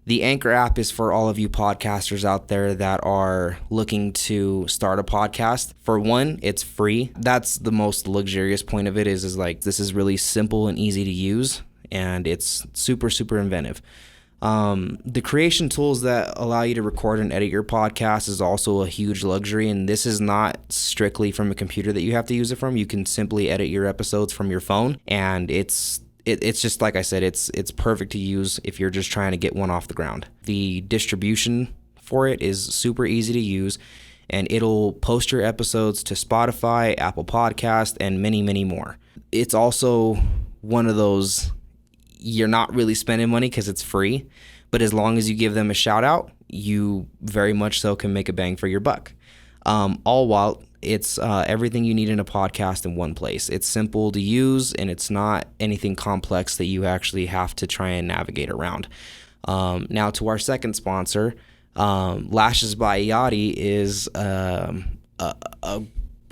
The Anchor app is for all of you podcasters out there that are looking to start a podcast. For one, it's free. That's the most luxurious point of it is like this is really simple and easy to use, and it's super, super inventive. The creation tools that allow you to record and edit your podcast is also a huge luxury, and this is not strictly from a computer that you have to use it from. You can simply edit your episodes from your phone, and it's just like I said, it's perfect to use if you're just trying to get one off the ground. The distribution for it is super easy to use, and it'll post your episodes to Spotify, Apple Podcast, and many, many more. It's also one of those, you're not really spending money because it's free, but as long as you give them a shout out, you very much so can make a bang for your buck. All while it's everything you need in a podcast in one place. It's simple to use, and it's not anything complex that you actually have to try and navigate around. Now to our second sponsor, Lashes by Yachty is a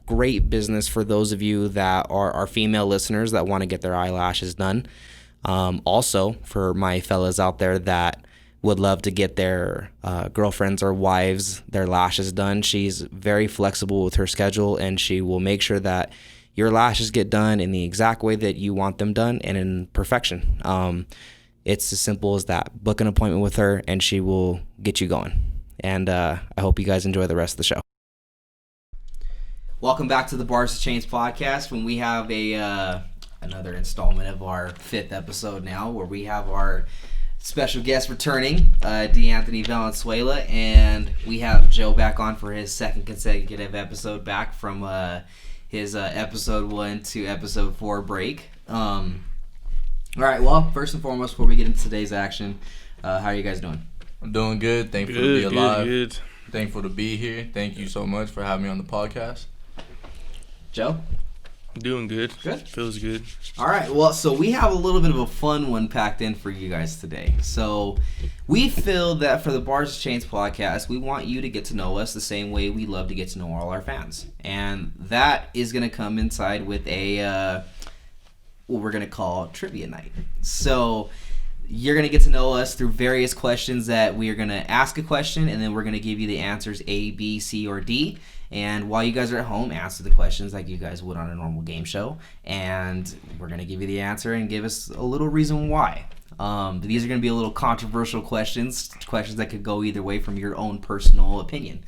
great business for those of you that are female listeners that want to get their eyelashes done. Also, for my fellas out there that would love to get their girlfriends or wives their lashes done, she's very flexible with her schedule, and she will make sure that your lashes get done in the exact way that you want them done and in perfection. It's as simple as that. Book an appointment with her, and she will get you going. And I hope you guys enjoy the rest of the show. Welcome back to the Bars to Chains podcast, when we have another installment of our 5th episode now, where we have our special guest returning, D'Anthony Valenzuela, and we have Joe back on for his second consecutive episode back from his episode 1 to episode 4 break. All right, well, first and foremost, before we get into today's action, how are you guys doing? I'm doing good. Thankful to be alive. Good. Thankful to be here. Thank you so much for having me on the podcast. Joe? Doing good. Good? Feels good. All right. Well, so we have a little bit of a fun one packed in for you guys today. So we feel that for the Bars to Chains podcast, we want you to get to know us the same way we love to get to know all our fans. And that is going to come inside with a what we're going to call trivia night. So you're going to get to know us through various questions that we are going to ask a question, and then we're going to give you the answers A, B, C, or D. And while you guys are at home, answer the questions like you guys would on a normal game show. And we're going to give you the answer and give us a little reason why. These are going to be a little controversial questions that could go either way from your own personal opinion.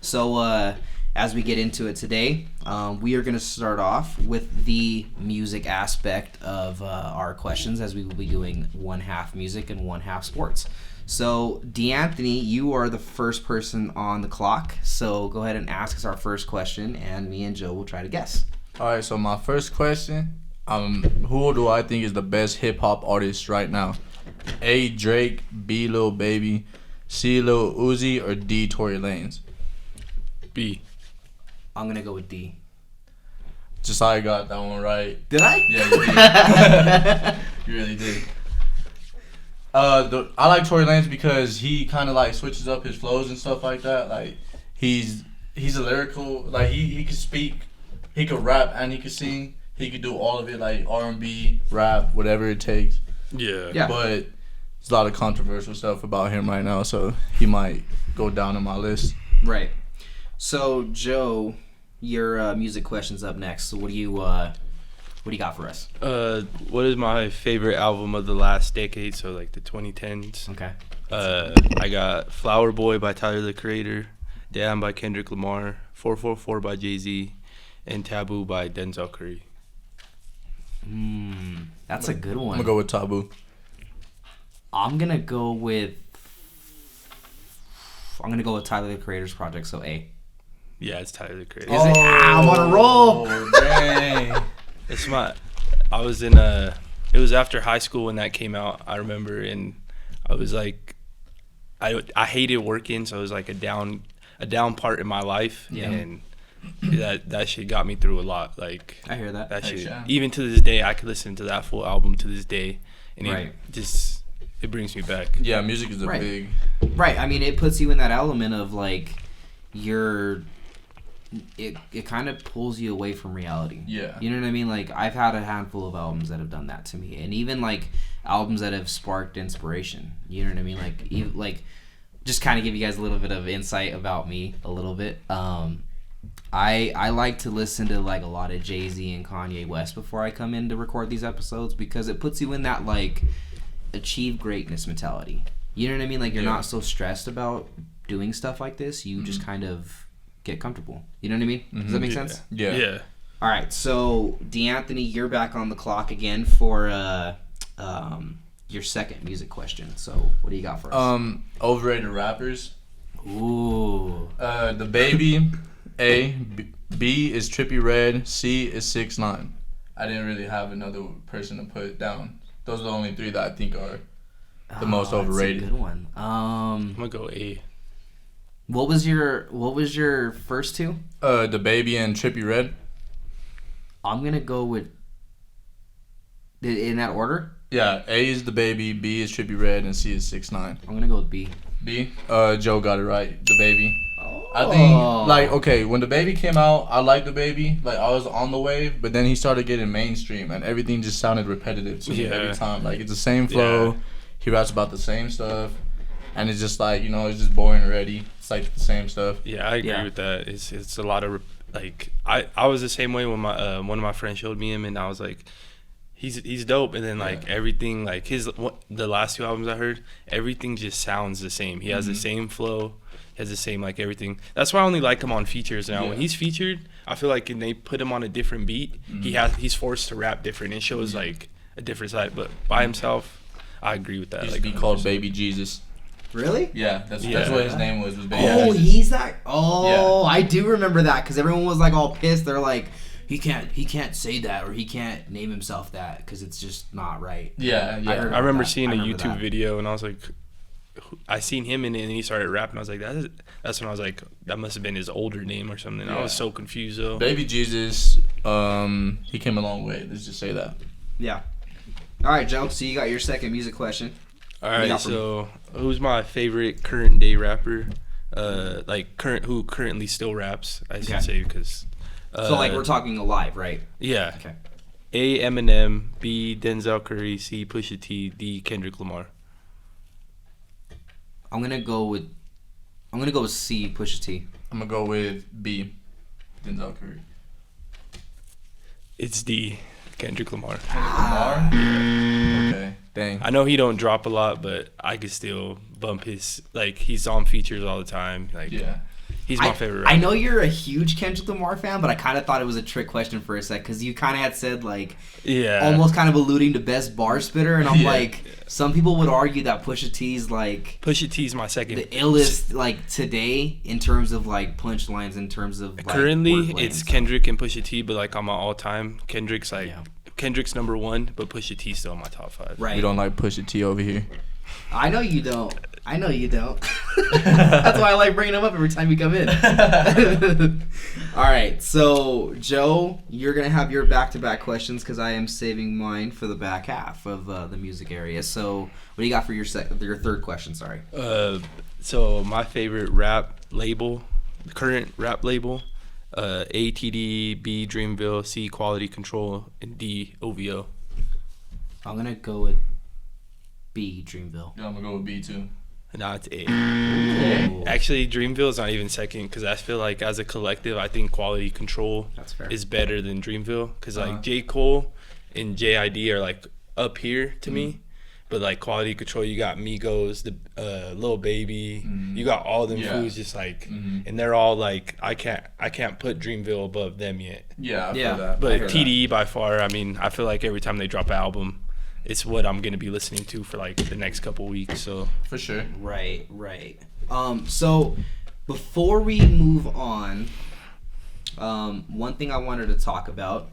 So as we get into it today, we are going to start off with the music aspect of our questions, as we will be doing one half music and one half sports. So, D'Anthony, you are the first person on the clock, so go ahead and ask us our first question, and me and Joe will try to guess. All right, so my first question, who do I think is the best hip-hop artist right now? A, Drake, B, Lil Baby, C, Lil Uzi, or D, Tory Lanez? B. I'm going to go with D. Josiah got that one right. Did I? Yeah, you did. You really did. I like Tory Lanez because he kind of like switches up his flows and stuff like that. Like he's a lyrical, like he can speak, he could rap and he could sing. He could do all of it, like R&B, rap, whatever it takes. Yeah. But there's a lot of controversial stuff about him right now, so he might go down on my list. Right. So Joe, your music question's up next. So what do you got for us? What is my favorite album of the last decade? So like the 2010s. Okay. I got Flower Boy by Tyler the Creator, Damn by Kendrick Lamar, 444 by Jay-Z, and Taboo by Denzel Curry. That's a good one. I'm gonna go with Taboo. I'm gonna go with Tyler the Creator's project. So A. Yeah, it's Tyler the Creator. Is it? I'm on a roll. Dang. It was after high school when that came out, I remember, and I was like, I hated working, so it was like a down part in my life, and that shit got me through a lot. Like, I hear that. That shit, even to this day, I could listen to that full album to this day, and it brings me back. Yeah, music is a big. Right. I mean, it puts you in that element of like you're it kind of pulls you away from reality. Yeah. You know what I mean? Like, I've had a handful of albums that have done that to me, and even like albums that have sparked inspiration. You know what I mean? Like just kind of give you guys a little bit of insight about me, a little bit. I like to listen to like a lot of Jay-Z and Kanye West before I come in to record these episodes, because it puts you in that like achieve greatness mentality. You know what I mean? Like, you're not so stressed about doing stuff like this. You just kind of get comfortable. You know what I mean? Does that make sense? Yeah. All right. So, D'Anthony, you're back on the clock again for your second music question. So, what do you got for us? Overrated rappers. Ooh. The Baby, A. B is Trippie Redd. C is 6ix9ine. I didn't really have another person to put down. Those are the only three that I think are the most overrated. That's a good one. I'm gonna go A. What was your first two? The Baby and Trippie Redd. I'm gonna go with in that order. Yeah, A is The Baby, B is Trippie Redd, and C is 6ix9ine. I'm gonna go with B. B. Joe got it right. The Baby. Oh. I think, like, okay, when The Baby came out, I liked The Baby. Like, I was on the wave, but then he started getting mainstream, and everything just sounded repetitive to me every time. Like, it's the same flow. Yeah. He raps about the same stuff, and it's just like, you know, it's just boring already. It's like the same stuff. Yeah, I agree with that. It's a lot of like I was the same way when my one of my friends showed me him, and I was like, he's dope. And then like everything, like the last two albums I heard, everything just sounds the same. He has the same flow, he has the same like everything. That's why I only like him on features now. When he's featured, I feel like when they put him on a different beat, he's forced to rap different. It shows like a different side. But by himself, I agree with that. He should be called Baby Jesus. Really? Yeah, that's what his name was Baby Jesus. He's that. Yeah. I do remember that, because everyone was like all pissed. They're like, he can't say that, or he can't name himself that, because it's just not right. Yeah. I remember seeing a YouTube video, and I was like, I seen him in it, and he started rapping. I was like, that's when I was like, that must have been his older name or something. I was so confused though. Baby Jesus, he came a long way. Let's just say that. Yeah. All right, Joe. So you got your second music question. All right. So who's my favorite current day rapper? Who currently still raps? I should say, because. So like we're talking alive, right? Yeah. Okay. A. Eminem, B. Denzel Curry, C. Pusha T, D. Kendrick Lamar. I'm gonna go with C. Pusha T. I'm gonna go with B. Denzel Curry. It's D. Kendrick Lamar. Okay. Dang. I know he don't drop a lot, but I could still bump his, like, he's on features all the time. Like, he's my favorite rapper. I know you're a huge Kendrick Lamar fan, but I kind of thought it was a trick question for a sec, because you kind of had said, like, almost kind of alluding to best bar spitter, and I'm like, some people would argue that Pusha T's like Pusha T's my second, the illest like today in terms of like punchlines, in terms of like, currently it's Kendrick and Pusha T, but like on my all time, Kendrick's like Kendrick's number one, but Pusha T's still in my top 5. Right. We don't like Pusha T over here. I know you don't. That's why I like bringing him up every time you come in. All right, so Joe, you're gonna have your back-to-back questions, because I am saving mine for the back half of the music area. So, what do you got for your third question? Sorry. So my favorite rap label, current rap label, A. TD, B. Dreamville, C. Quality Control, and D. OVO. I'm gonna go with B. Dreamville. Yeah, I'm gonna go with B too. No, it's A. Ooh. Actually, Dreamville is not even second, because I feel like as a collective, I think Quality Control is better than Dreamville, because like J. Cole and JID are like up here to me, but like Quality Control, you got Migos, the Lil Baby, you got all them fools just like, and they're all like, I can't put Dreamville above them yet. Yeah, I feel that. But TDE by far, I mean, I feel like every time they drop an album, it's what I'm gonna be listening to for like the next couple weeks. So for sure. Right. So before we move on, one thing I wanted to talk about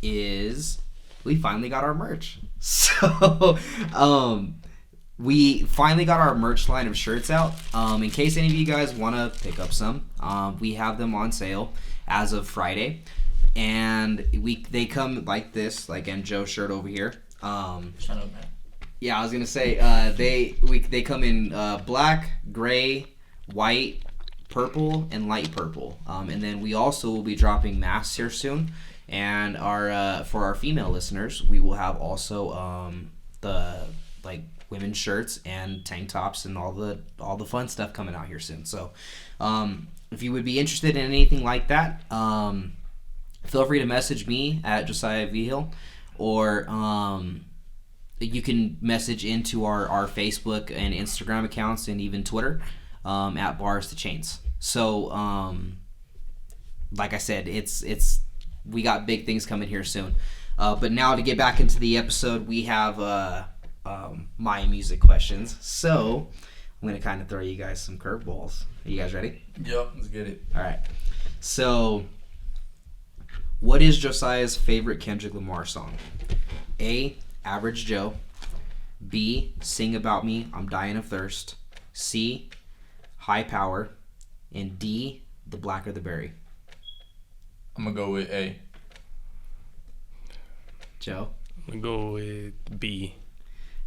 is we finally got our merch. So we finally got our merch line of shirts out. In case any of you guys want to pick up some, we have them on sale as of Friday, and they come like this, like in Joe's shirt over here. Shut up, man. Yeah, I was gonna say they come in black, gray, white, purple and light purple. And then we also will be dropping masks here soon. And for our female listeners, we will have also the like women's shirts and tank tops and all the fun stuff coming out here soon. So if you would be interested in anything like that, feel free to message me at Josiah Vigil, or you can message into our Facebook and Instagram accounts and even Twitter at Bars to Chains. So like I said, it's we got big things coming here soon. But now to get back into the episode, we have my music questions. So I'm going to kind of throw you guys some curveballs. Are you guys ready? Yep, let's get it. All right. So what is Josiah's favorite Kendrick Lamar song? A, Average Joe. B, Sing About Me, I'm Dying of Thirst. C, High Power. And D, The Blacker the Berry. I'm going to go with A. Joe? I'm going to go with B.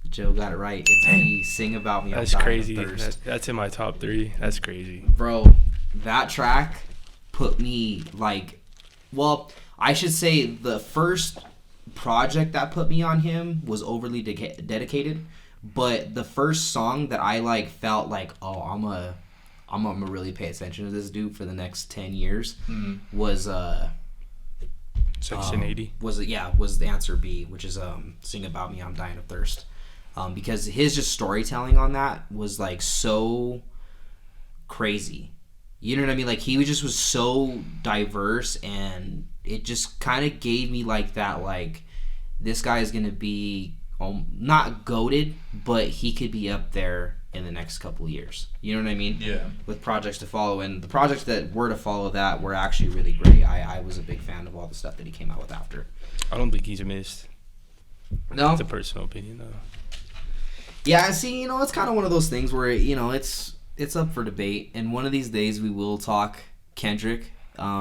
Joe got it right. It's B, Sing About Me, I'm That's Dying crazy. of Thirst. That's in my top 3. That's crazy. Bro, that track put me like, well, I should say the first project that put me on him was Overly Dedicated, but the first song that I like felt like, oh, I'm gonna really pay attention to this dude for the next 10 years was Section 80. was the answer B, which is Sing About Me, I'm Dying of Thirst. Because his just storytelling on that was like so crazy. You know what I mean? Like he was so diverse, and it just kind of gave me like that, like this guy is gonna be not goated, but he could be up there in the next couple of years. You know what I mean? Yeah. With projects to follow, and the projects that were to follow that were actually really great. I was a big fan of all the stuff that he came out with after. I don't think he's missed. No? It's a personal opinion, though. Yeah, see, it's kind of one of those things where, it's up for debate. And one of these days we will talk Kendrick,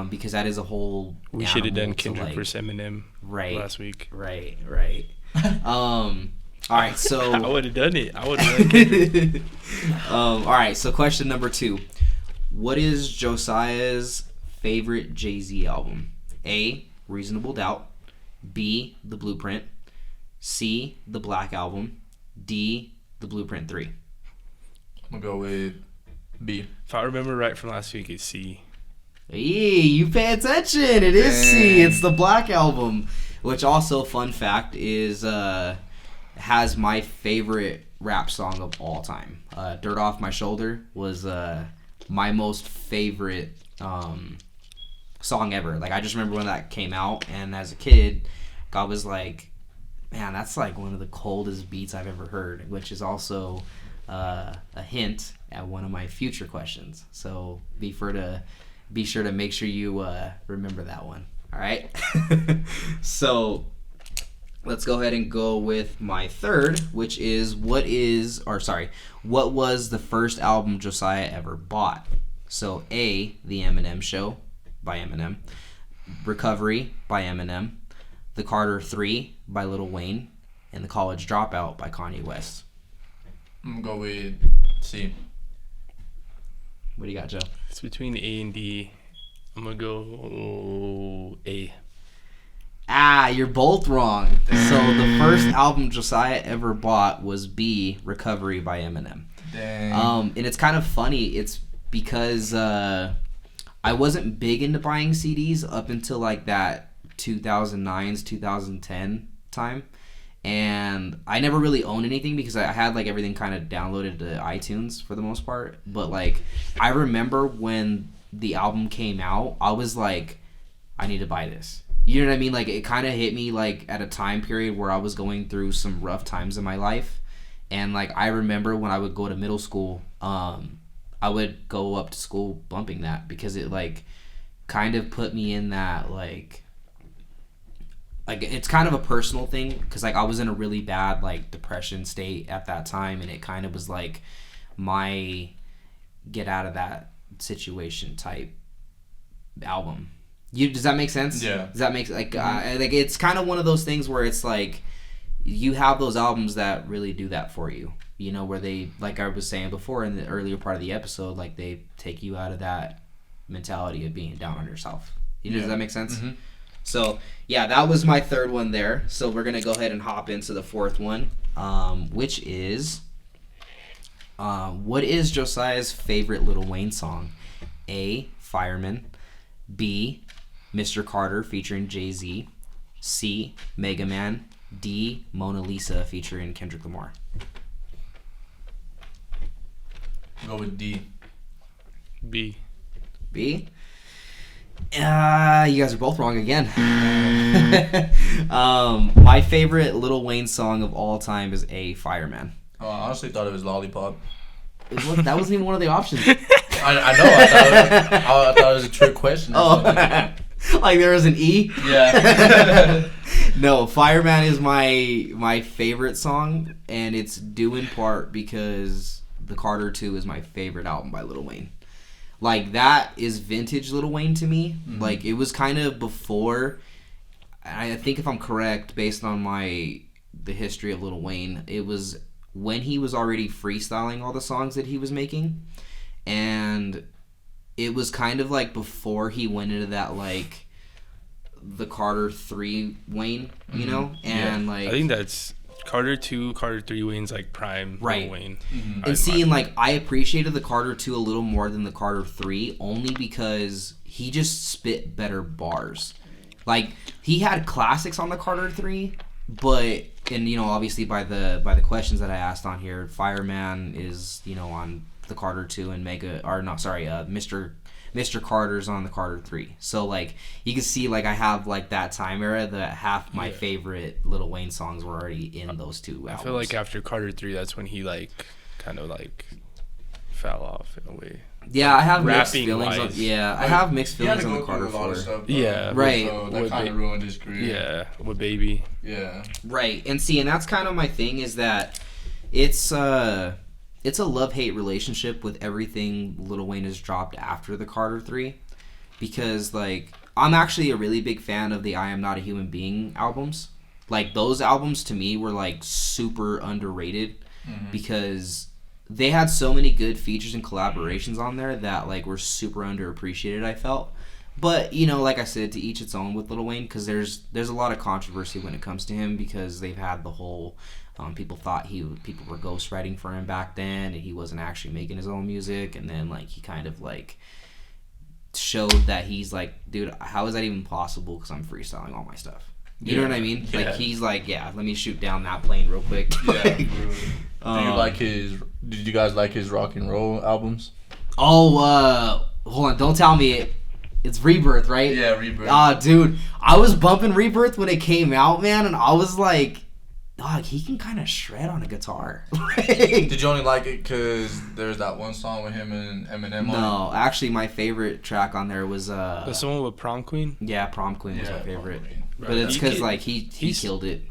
because that is a whole We should have done animal to, Kendrick like, versus Eminem last week. Right. All right, so... I would have done it. I would have done Kendrick. All right, so question number 2. What is Josiah's favorite Jay-Z album? A, Reasonable Doubt. B, The Blueprint. C, The Black Album. D, The Blueprint 3. I'm going to go with B. If I remember right from last week, it's C. Hey, you pay attention. It is C. It's The Black Album, which also, fun fact, is has my favorite rap song of all time. Dirt Off My Shoulder was my most favorite song ever. Like, I just remember when that came out, and as a kid, I was like, man, that's like one of the coldest beats I've ever heard, which is also a hint at one of my future questions. So be sure to make sure you remember that one. All right. So let's go ahead and go with my third, which is what was the first album Josiah ever bought? So A, The Eminem Show by Eminem, Recovery by Eminem, The Carter 3 by Lil Wayne, and The College Dropout by Kanye West. I'm going to go with C. What do you got, Joe? It's between A and D. I'm going to go A. You're both wrong. So the first album Josiah ever bought was B, Recovery by Eminem. Dang. And it's kind of funny. It's because I wasn't big into buying CDs up until like that 2009's 2010 time, and I never really owned anything because I had like everything kind of downloaded to iTunes for the most part. But like I remember when the album came out, I was like, I need to buy this. You know what I mean? Like it kind of hit me like at a time period where I was going through some rough times in my life, and like I remember when I would go to middle school, I would go up to school bumping that because it like kind of put me in that like it's kind of a personal thing because like I was in a really bad like depression state at that time, and it kind of was like my get out of that situation type album. Does that make sense? Yeah. Does that make like like it's kind of one of those things where it's like you have those albums that really do that for you. you know, where they, like I was saying before in the earlier part of the episode, like they take you out of that mentality of being down on yourself. Does that make sense? Mm-hmm. So yeah, that was my third one there. So we're gonna go ahead and hop into the fourth one, which is what is Josiah's favorite Lil Wayne song? A, Fireman. B, Mr. Carter featuring Jay-Z. C, Mega Man. D, Mona Lisa featuring Kendrick Lamar. Go with D. B. B? You guys are both wrong again. My favorite Lil Wayne song of all time is A, Fireman. Oh, I honestly thought it was Lollipop. That wasn't even one of the options. I know. I thought it was a trick question. Like there was an E? Yeah. No, Fireman is my favorite song, and it's due in part because The Carter 2 is my favorite album by Lil Wayne. Like, that is vintage Lil Wayne to me. Mm-hmm. Like, it was kind of before, I think if I'm correct, based on the history of Lil Wayne, it was when he was already freestyling all the songs that he was making. And it was kind of like before he went into that, like, the Carter 3 Wayne, you know? And, like... I think that's... Carter 2, Carter 3 Wayne's like prime Lil Wayne. Mm-hmm. And seeing, like, I appreciated the Carter 2 a little more than the Carter 3 only because he just spit better bars. Like, he had classics on the Carter 3, but, and, you know, obviously by the questions that I asked on here, Fireman is, you know, on the Carter 2 and Mr. Carter's on the Carter 3. So, like, you can see, like, I have, like, that time era that half my favorite Lil Wayne songs were already in those two albums. I feel like after Carter 3, that's when he, like, kind of, like, fell off in a way. Yeah, I have mixed Rapping feelings. I have mixed feelings on the Carter 4. Yeah. Right. So that kind of ruined his career. Yeah, with Baby. Yeah. Right. And see, and that's kind of my thing is that it's a love-hate relationship with everything Lil Wayne has dropped after the Carter 3. Because, like, I'm actually a really big fan of the I Am Not a Human Being albums. Like, those albums to me were, like, super underrated. Mm-hmm. Because they had so many good features and collaborations on there that, like, were super underappreciated, I felt. But, you know, like I said, to each its own with Lil Wayne. Because there's a lot of controversy when it comes to him. Because they've had the whole... people thought people were ghostwriting for him back then, and he wasn't actually making his own music. And then, like, he kind of, like, showed that he's like, dude, how is that even possible? Because I'm freestyling all my stuff. You know what I mean? Yeah. Like, he's like, yeah, let me shoot down that plane real quick. Yeah. Did you guys like his rock and roll albums? Oh, hold on, don't tell me it's Rebirth, right? Yeah, Rebirth. Dude, I was bumping Rebirth when it came out, man, and I was like, dog, he can kind of shred on a guitar. Did you only like it because there's that one song with him and Eminem on it? No, actually, my favorite track on there was... the song with Prom Queen? Yeah, Prom Queen was my favorite. But it's because, like, he killed it.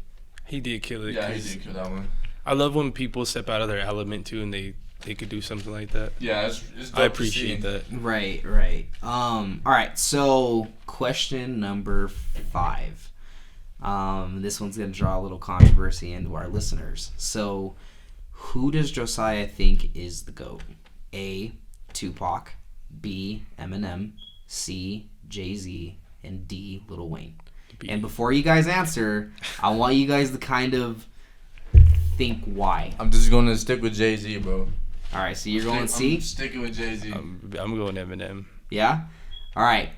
He did kill it. Yeah, he did kill that one. I love when people step out of their element, too, and they could do something like that. Yeah, it's dope. I appreciate that. Right. All right, so question number 5. This one's going to draw a little controversy into our listeners. So, who does Josiah think is the GOAT? A, Tupac. B, Eminem. C, Jay-Z. And D, Lil Wayne. B. And before you guys answer, I want you guys to kind of think why. I'm just going to stick with Jay-Z, bro. All right, so you're going C? I'm sticking with Jay-Z. I'm going Eminem. Yeah? All right.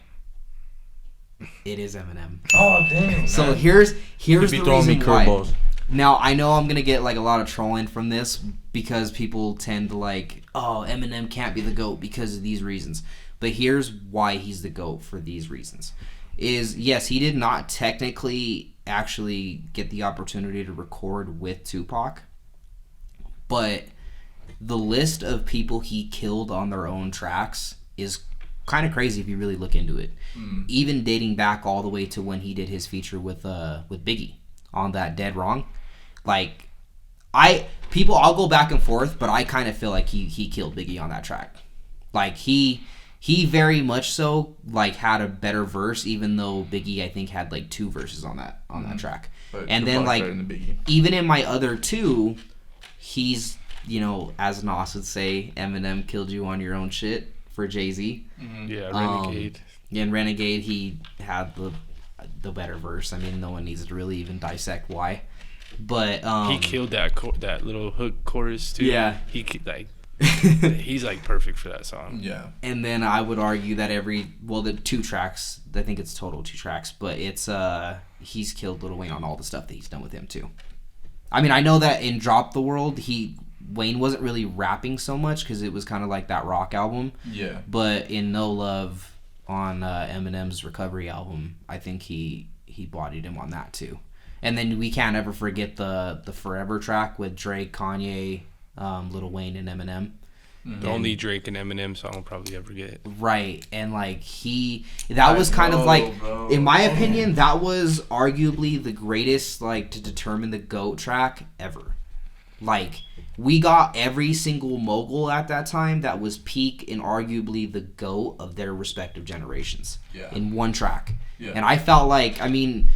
It is Eminem. Oh, dang. So man. here's the reason why. Now, I know I'm going to get, like, a lot of trolling from this because people tend to, like, oh, Eminem can't be the GOAT because of these reasons. But here's why he's the GOAT for these reasons. Is, yes, he did not technically actually get the opportunity to record with Tupac. But the list of people he killed on their own tracks is kind of crazy if you really look into it. Even dating back all the way to when he did his feature with Biggie on that Dead Wrong. Like, I'll go back and forth, but I kind of feel like he killed Biggie on that track. Like, he very much so, like, had a better verse, even though Biggie, I think, had, like, 2 verses on that track. But and then, like, even in my other 2, he's as Nas would say, Eminem killed you on your own shit for Jay-Z. Mm-hmm. Yeah, Renegade. In Renegade, he had the better verse. I mean, no one needs to really even dissect why. But he killed that little hook chorus too. Yeah. He's like perfect for that song. Yeah. And then I would argue that the 2 tracks, I think it's total 2 tracks, but it's he's killed Lil Wayne on all the stuff that he's done with him too. I mean, I know that in Drop the World, Wayne wasn't really rapping so much because it was kind of like that rock album. Yeah. But in No Love on Eminem's Recovery album, I think he bodied him on that too. And then we can't ever forget the Forever track with Drake, Kanye, Lil Wayne, and Eminem. The only Drake and Eminem song I'll probably ever get. Right. And like that was kind of like, bro. in my opinion, that was arguably the greatest, like, to determine the GOAT track ever. Like, we got every single mogul at that time that was peak and arguably the GOAT of their respective generations in one track. Yeah. And I felt like, I mean,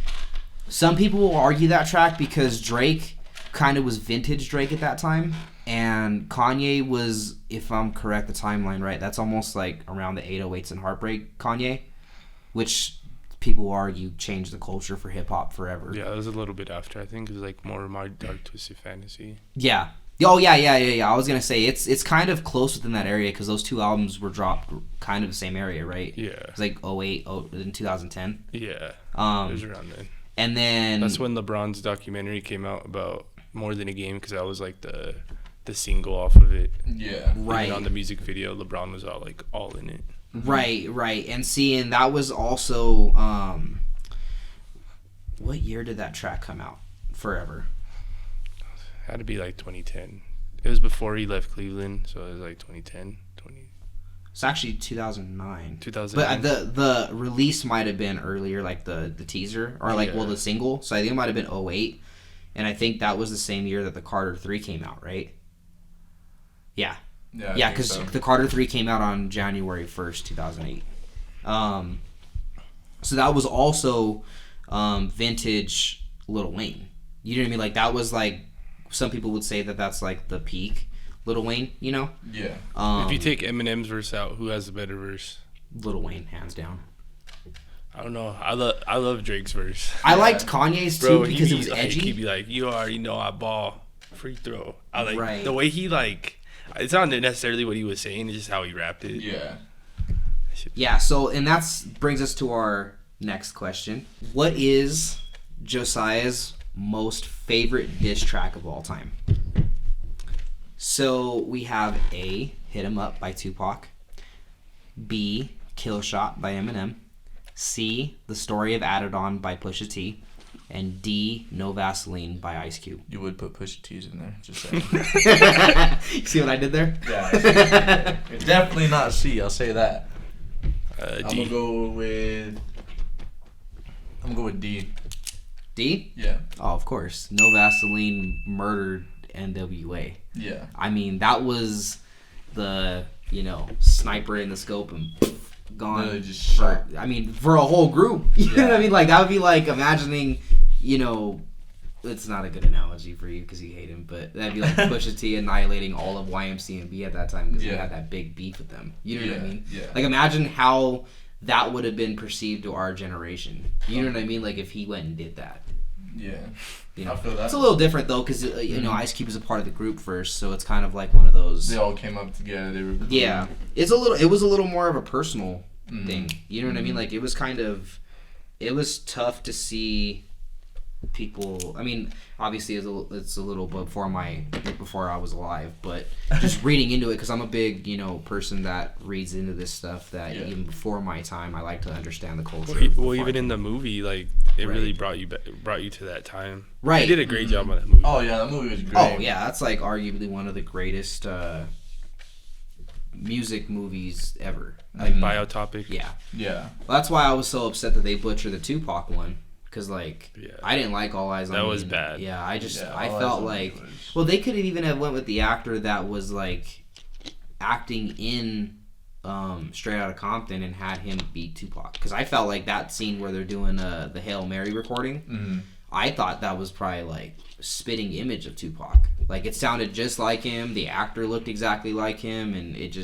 some people will argue that track because Drake kind of was vintage Drake at that time. And Kanye was, if I'm correct, the timeline right, that's almost like around the 808s and Heartbreak Kanye, which people argue changed the culture for hip-hop forever. Yeah, it was a little bit after. I think it was like more My Dark Twisted Fantasy. Yeah. Oh, yeah. I was going to say, it's kind of close within that area because those 2 albums were dropped kind of the same area, right? Yeah. It's like 08 in 2010. Yeah. It was around then. And then... That's when LeBron's documentary came out about More Than a Game because that was like the single off of it. Yeah. Right. Even on the music video, LeBron was all in it. Right. And seeing that was also... what year did that track come out? Forever. It had to be like 2010. It was before he left Cleveland, so it was like 2010. It's actually 2009. 2009. But the release might have been earlier, like the teaser, or the single. So I think it might have been 08. And I think that was the same year that the Carter 3 came out, right? Yeah. Yeah, because the Carter 3 came out on January 1st, 2008. So that was also vintage Lil Wayne. You know what I mean? Like, that was like, some people would say that that's like the peak Lil Wayne, you know? Yeah. If you take Eminem's verse out, who has the better verse? Lil Wayne, hands down. I don't know. I love Drake's verse. I liked Kanye's too because it was edgy. He'd be like, "You already know I ball, free throw." I like the way he like. It's not necessarily what he was saying; it's just how he rapped it. Yeah. Yeah. So, and that's brings us to our next question: what is Josiah's most favorite diss track of all time? So we have A, Hit 'Em Up by Tupac, B, Kill Shot by Eminem, C, The Story of Adidon by Pusha T, and D, No Vaseline by Ice Cube. You would put Pusha T's in there, just saying. You see what I did there? Yeah. It's definitely not C, I'll say that. I'm D. gonna go with D. D? Yeah. Oh, of course. No Vaseline murdered NWA. Yeah. I mean, that was the, sniper in the scope and gone. Literally just shot. I mean, for a whole group. You know what I mean? Like, that would be like imagining, it's not a good analogy for you because you hate him, but that'd be like Pusha T annihilating all of YMCMB at that time because he had that big beef with them. You know what I mean? Yeah. Like, imagine how that would have been perceived to our generation. You know what I mean? Like, if he went and did that. Yeah. I feel that. It's a little different though, because Ice Cube is a part of the group first, so it's kind of like one of those. They all came up together. They were. Cool. Yeah, it was a little more of a personal thing. You know what I mean? Like, it was tough to see people. I mean, obviously it's a little before I was alive, but just reading into it because I'm a big person that reads into this stuff. That even before my time, I like to understand the culture. Well, even in the movie, like it really brought you to that time. Right, they did a great job on that movie. Oh yeah, that movie was great. Oh yeah, that's like arguably one of the greatest music movies ever. Like Biotopic. Yeah. Yeah. Well, that's why I was so upset that they butchered the Tupac one. Because, I didn't like All Eyes on Me. That was bad. Yeah, I felt like... Well, they could have even have went with the actor that was, acting in Straight Outta Compton and had him beat Tupac. Because I felt like that scene where they're doing the Hail Mary recording, I thought that was probably, spitting image of Tupac. Like, it sounded just like him. The actor looked exactly like him, and it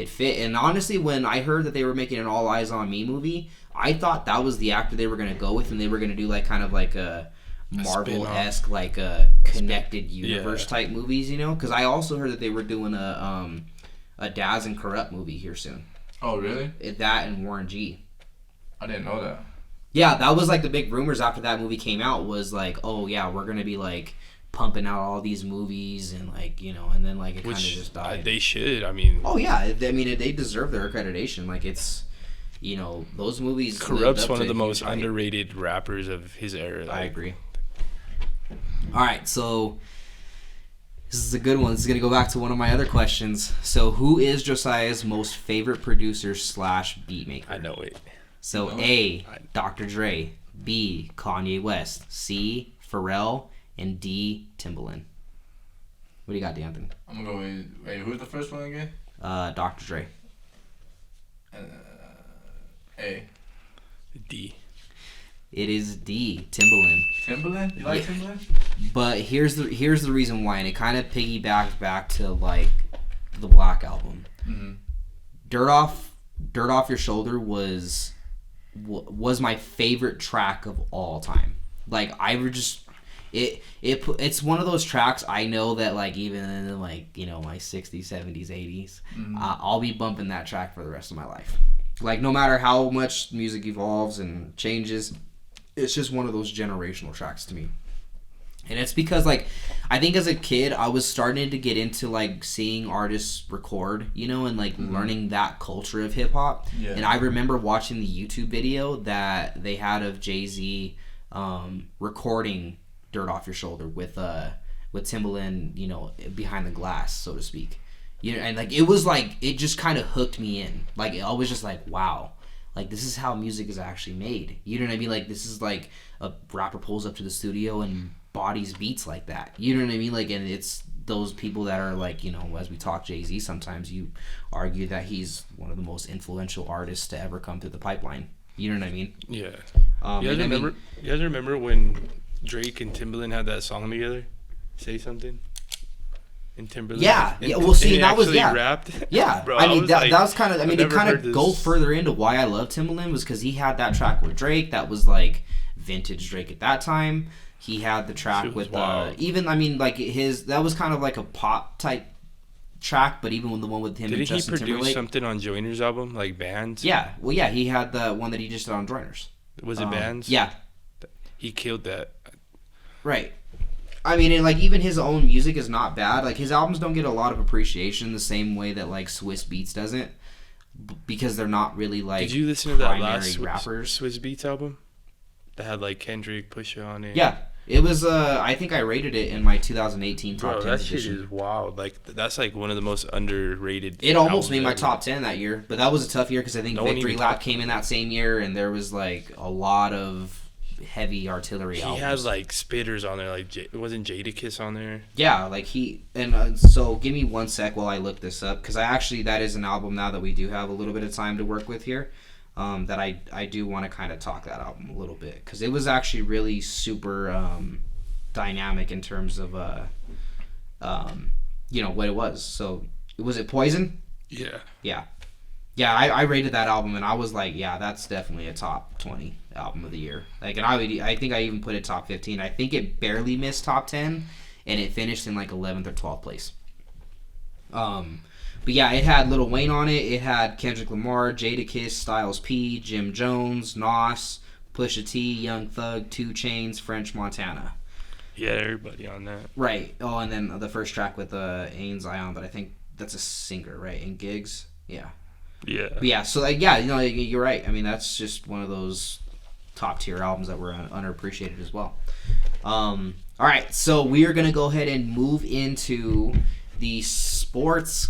fit. And honestly, when I heard that they were making an All Eyes on Me movie, I thought that was the actor they were going to go with, and they were going to do like kind of like a Marvel-esque, like a connected universe type movies, you know? Because I also heard that they were doing a Daz and Corrupt movie here soon. Oh, really? That and Warren G. I didn't know that. Yeah, that was like the big rumors after that movie came out was like, oh yeah, we're going to be like pumping out all these movies and like, you know, and then like it kind of just died. They should. I mean. Oh yeah, I mean they deserve their accreditation. Like it's, you know, those movies. Corrupt's one of the most underrated rappers of his era. Like. I agree. All right, so this is a good one. This is gonna go back to one of my other questions. So who is Josiah's most favorite producer / beatmaker? I know it. So A, Dr. Dre, B, Kanye West, C, Pharrell, and D, Timbaland. What do you got, D'Anthony? I'm gonna go with. Wait, who's the first one again? Dr. Dre. A. D. It is D, Timbaland. Timbaland? You like Timbaland? But here's the reason why, and it kind of piggybacks back to like the Black album. Mm-hmm. Dirt Off Your Shoulder was my favorite track of all time. Like I would just. It's one of those tracks I know that like even in like, you know, my 60s, 70s, 80s, I'll be bumping that track for the rest of my life. Like no matter how much music evolves and changes, it's just one of those generational tracks to me. And it's because like I think as a kid I was starting to get into like seeing artists record, you know, and like learning that culture of hip hop. Yeah. And I remember watching the YouTube video that they had of Jay-Z recording Dirt Off Your Shoulder with Timbaland, you know, behind the glass, so to speak. You know, and like it was like it just kind of hooked me in. Like I was just like, wow, like this is how music is actually made. You know what I mean? Like this is like a rapper pulls up to the studio and bodies beats like that. You know what I mean? Like, and it's those people that are like, you know, as we talk Jay-Z, sometimes you argue that he's one of the most influential artists to ever come through the pipeline. You know what I mean? Yeah. You guys remember when Drake and Timbaland had that song together? Say Something? And Timbaland. Yeah. Well, see, that was rapped. Yeah. Bro, I mean, that like, was kind of. I mean, to kind of go further into why I love Timbaland was because he had that track with Drake that was like vintage Drake at that time. He had the track with even. I mean, like that was kind of like a pop type track, but even when the one with him and Justin Timberlake. Didn't he produce something on Joyner's album, like Bands? Yeah. Well, yeah, he had the one that he just did on Joyner's. Was it Bands? Yeah. He killed that. Right. I mean, and like even his own music is not bad. Like his albums don't get a lot of appreciation the same way that like Swiss Beats doesn't, because they're not really like. Did you listen to that last rappers. Swiss Beats album? That had like Kendrick, Pusha on it. Yeah, it was. I think I rated it in my 2018 top 10 that edition. shit is wild. Like that's like one of the most underrated. It almost made my top 10 that year, but that was a tough year because I think Victory Lap came in that same year, and there was like a lot of heavy artillery albums. He has like spitters on there, like wasn't Jadakiss on there? Yeah, like so give me one sec while I look this up, because that is an album now that we do have a little bit of time to work with here, that I do want to kind of talk that album a little bit, because it was actually really super dynamic in terms of you know what it was. So was it Poison? Yeah, I rated that album and I was like, yeah, that's definitely a top 20 album of the year. Like, and I think I even put it top 15. I think it barely missed top 10, and it finished in like 11th or 12th place. But yeah, it had Lil Wayne on it. It had Kendrick Lamar, Jadakiss, Styles P, Jim Jones, Nas, Pusha T, Young Thug, 2 Chainz, French Montana. Yeah, everybody on that. Right. Oh, and then the first track with Ain Zion, but I think that's a singer, right? And Gigs. Yeah. Yeah. But yeah, so like, yeah, you know, you're right. I mean, that's just one of those top tier albums that were underappreciated as well. All right, so we are gonna go ahead and move into the sports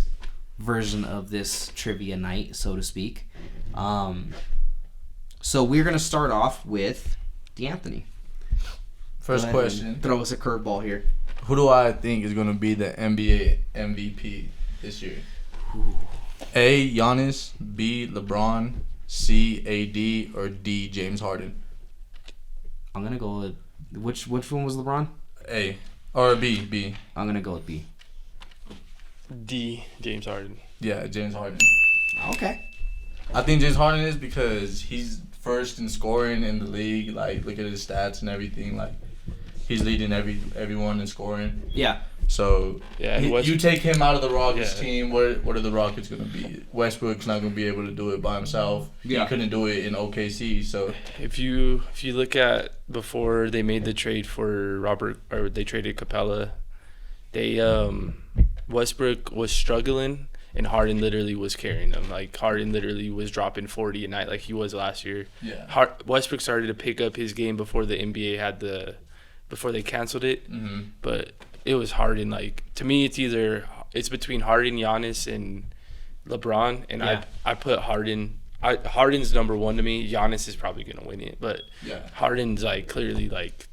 version of this trivia night, so to speak. So we're gonna start off with D'Anthony. First question. Throw us a curveball here. Who do I think is gonna be the NBA MVP this year? Ooh. A, Giannis, B, LeBron, C, AD, or D, James Harden? I'm going to go with... Which one was LeBron? A. Or B. I'm gonna go with B. D. James Harden. Yeah, James Harden. Okay. I think James Harden is because he's first in scoring in the league. Like, look at his stats and everything. Like, he's leading everyone in scoring. Yeah. So, Yeah, you take him out of the Rockets Yeah. team, what are the Rockets going to be? Westbrook's not going to be able to do it by himself. Yeah. He couldn't do it in OKC, so. If you look at before they made the trade for they traded Capella, Westbrook was struggling and Harden literally was carrying them. Like, Harden literally was dropping 40 a night like he was last year. Yeah. Westbrook started to pick up his game before the NBA before they canceled it. Mm-hmm. But it was Harden. Like, to me, it's between Harden, Giannis, and LeBron, and Yeah. I put Harden. Harden's number one to me. Giannis is probably gonna win it, but Yeah. Harden's like clearly like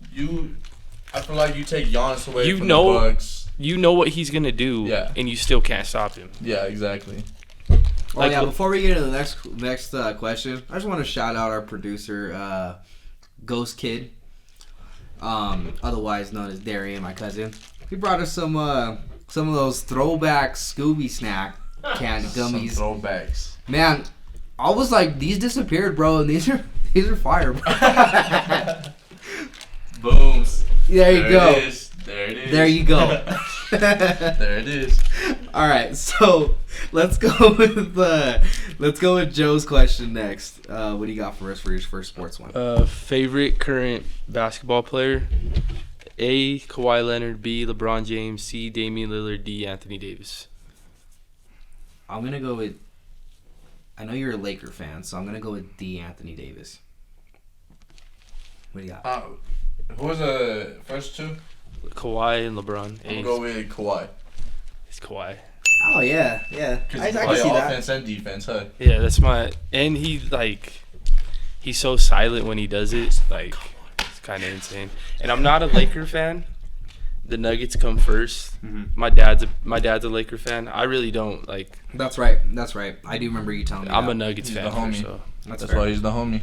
I feel like you take Giannis away You from know- the Bucks. you know what he's gonna do, Yeah. and you still can't stop him. Yeah, exactly. Oh yeah. Before we get into the next question, I just want to shout out our producer, Ghost Kid, otherwise known as Darian, my cousin. He brought us some of those throwback Scooby snack candy gummies. Some throwbacks. Man, I was like, these disappeared, bro, and these are fire, bro. Booms. There you go. It is. There it is. There you go. There it is. All right, so let's go with Joe's question next. What do you got for us for your first sports one? Favorite current basketball player: A. Kawhi Leonard, B. LeBron James, C. Damian Lillard, D. Anthony Davis. I'm gonna go with. I know you're a Laker fan, so I'm gonna go with D'Anthony Davis. What do you got? Who was the first two? Kawhi and LeBron. I'm gonna go with Kawhi. It's Kawhi. Oh yeah. Because I he can play see that. offense and defense, huh? Yeah, that's my. And he's so silent when he does it. Like, it's kind of insane. And I'm not a Laker fan. The Nuggets come first. Mm-hmm. My dad's a Laker fan. I really don't like. That's right. I do remember you telling me. I'm that. a Nuggets He's fan. the homie. So. That's That's fair. why he's the homie.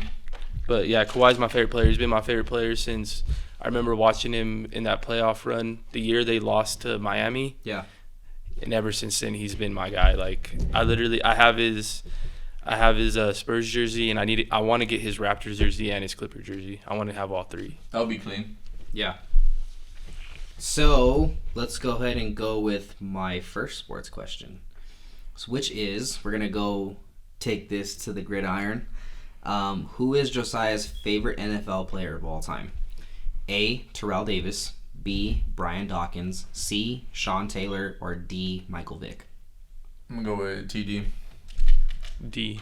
But yeah, Kawhi's my favorite player. He's been my favorite player since I remember watching him in that playoff run the year they lost to Miami. Yeah. And ever since then, he's been my guy. Like, I have his Spurs jersey, and I want to get his Raptors jersey and his Clipper jersey. I want to have all three. That'll be clean. Yeah. So let's go ahead and go with my first sports question, which is we're gonna go take this to the gridiron. Who is Josiah's favorite NFL player of all time? A. Terrell Davis, B. Brian Dawkins, C. Sean Taylor, or D. Michael Vick? I'm gonna go with TD. D.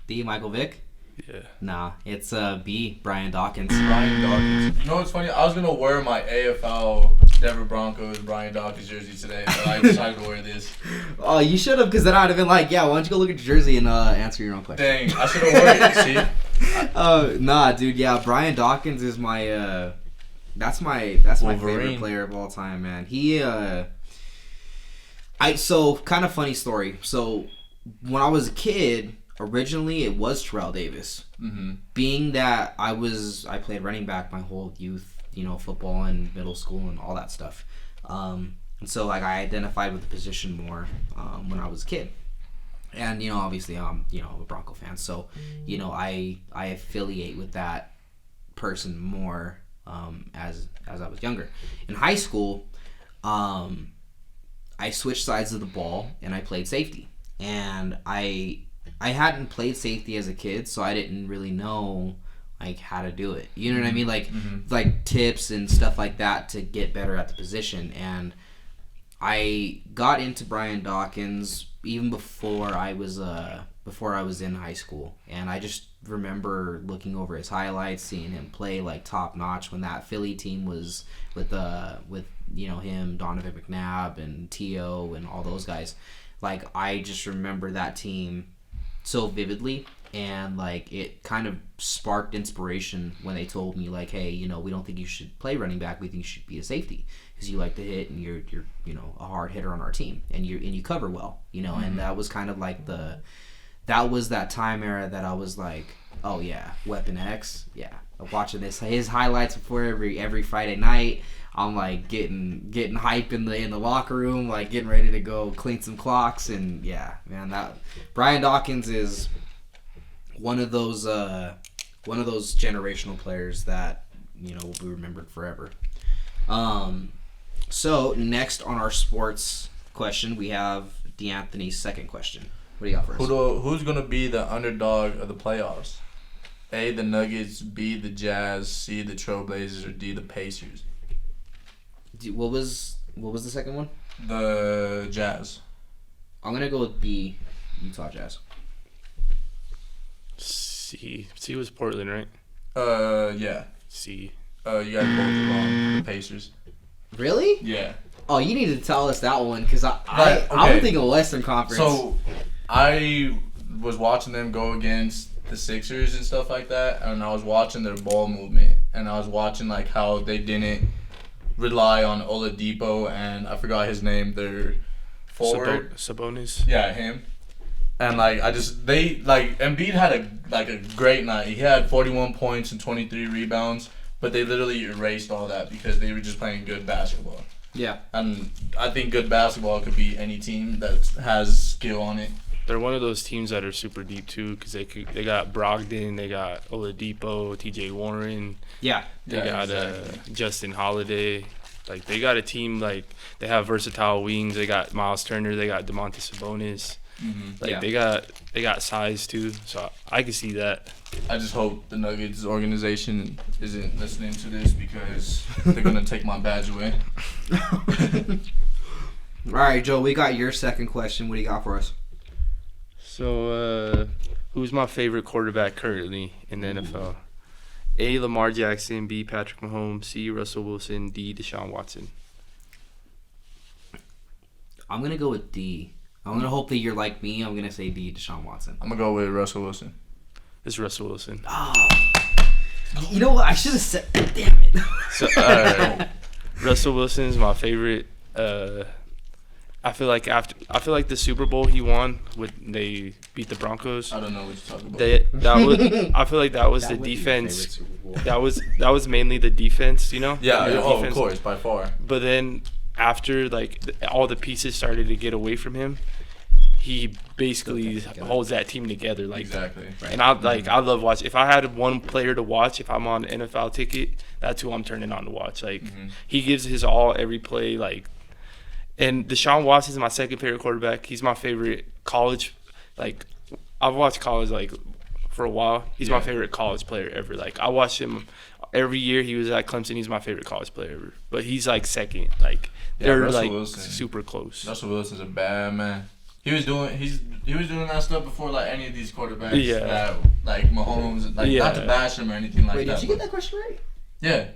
D. Michael Vick? Yeah. Nah, it's B. Brian Dawkins. Brian Dawkins. You know what's funny? I was gonna wear my AFL Denver Broncos Brian Dawkins jersey today, but I decided to wear this. Oh, you should have, because then I'd have been like, yeah, why don't you go look at your jersey and answer your own question. Dang, I should have worn it. See? Nah, dude, yeah, Brian Dawkins is my that's my favorite Wolverine. player of all time, man. He so kind of funny story. So when I was a kid, originally it was Terrell Davis. Mm-hmm. Being that I played running back my whole youth, football and middle school and all that stuff. And so like I identified with the position more when I was a kid. And obviously I'm a Bronco fan, so I affiliate with that person more as I was younger. In high school, I switched sides of the ball and I played safety. And I hadn't played safety as a kid, so I didn't really know like how to do it. You know what I mean? Like like tips and stuff like that to get better at the position. And I got into Brian Dawkins even before I was in high school, and I just remember looking over his highlights, seeing him play like top notch when that Philly team was with him, Donovan McNabb and T.O. and all those guys. Like I just remember that team so vividly, and like it kind of sparked inspiration when they told me like, hey, we don't think you should play running back, we think you should be a safety because you like to hit and you're a hard hitter on our team and you cover well, and that was kind of like that was that time era that I was like, oh yeah, Weapon X, yeah, I'm watching his highlights before every Friday night. I'm like getting hype in the locker room, like getting ready to go clean some clocks, and yeah, man, that Brian Dawkins is one of those generational players that will be remembered forever. So next on our sports question, we have D'Anthony's second question. What do you got first? Who's gonna be the underdog of the playoffs? A, the Nuggets, B, the Jazz, C, the Trailblazers, or D, the Pacers? What was the second one? The Jazz. I'm gonna go with B, Utah Jazz. C was Portland, right? Yeah. C. You guys both wrong. The Pacers. Really? Yeah. Oh, you need to tell us that one because I'm okay. thinking Western Conference. So, I was watching them go against the Sixers and stuff like that, and I was watching their ball movement, and I was watching like how they didn't rely on Oladipo and I forgot his name, their forward. Sabonis. Yeah, him. And Embiid had a great night. He had 41 points and 23 rebounds, but they literally erased all that because they were just playing good basketball. Yeah. And I think good basketball could be any team that has skill on it. They're one of those teams that are super deep too, because they got Brogdon, they got Oladipo, T.J. Warren. Yeah. They got Justin Holiday. Like they got a team like they have versatile wings. They got Miles Turner. They got Domantas Sabonis. Mm-hmm. Like they got size too. So I can see that. I just hope the Nuggets organization isn't listening to this because they're gonna take my badge away. All right, Joe. We got your second question. What do you got for us? So, who's my favorite quarterback currently in the NFL? A, Lamar Jackson, B, Patrick Mahomes, C, Russell Wilson, D, Deshaun Watson. I'm going to go with D. I'm going to hope that you're like me. I'm going to say D, Deshaun Watson. I'm going to go with Russell Wilson. It's Russell Wilson. Oh. You know what? I should have said... Damn it. So, Russell Wilson is my favorite. I feel like the Super Bowl he won when they beat the Broncos. I don't know what you're talking about. I feel like that was the defense. That was mainly the defense, Yeah. Of course, by far. But then after all the pieces started to get away from him, he basically holds that team together. Exactly. Right. And I love watching. If I had one player to watch, if I'm on an NFL ticket, that's who I'm turning on to watch. He gives his all every play. And Deshaun Watson is my second favorite quarterback. He's my favorite college. I've watched college for a while. He's my favorite college player ever. I watch him every year. He was at Clemson. He's my favorite college player ever. But he's second. They're Wilson, super close. Russell Wilson's a bad man. He was doing that stuff before any of these quarterbacks. Yeah. That Mahomes. Not to bash him or anything like that. Wait, did you get that question right? Yeah.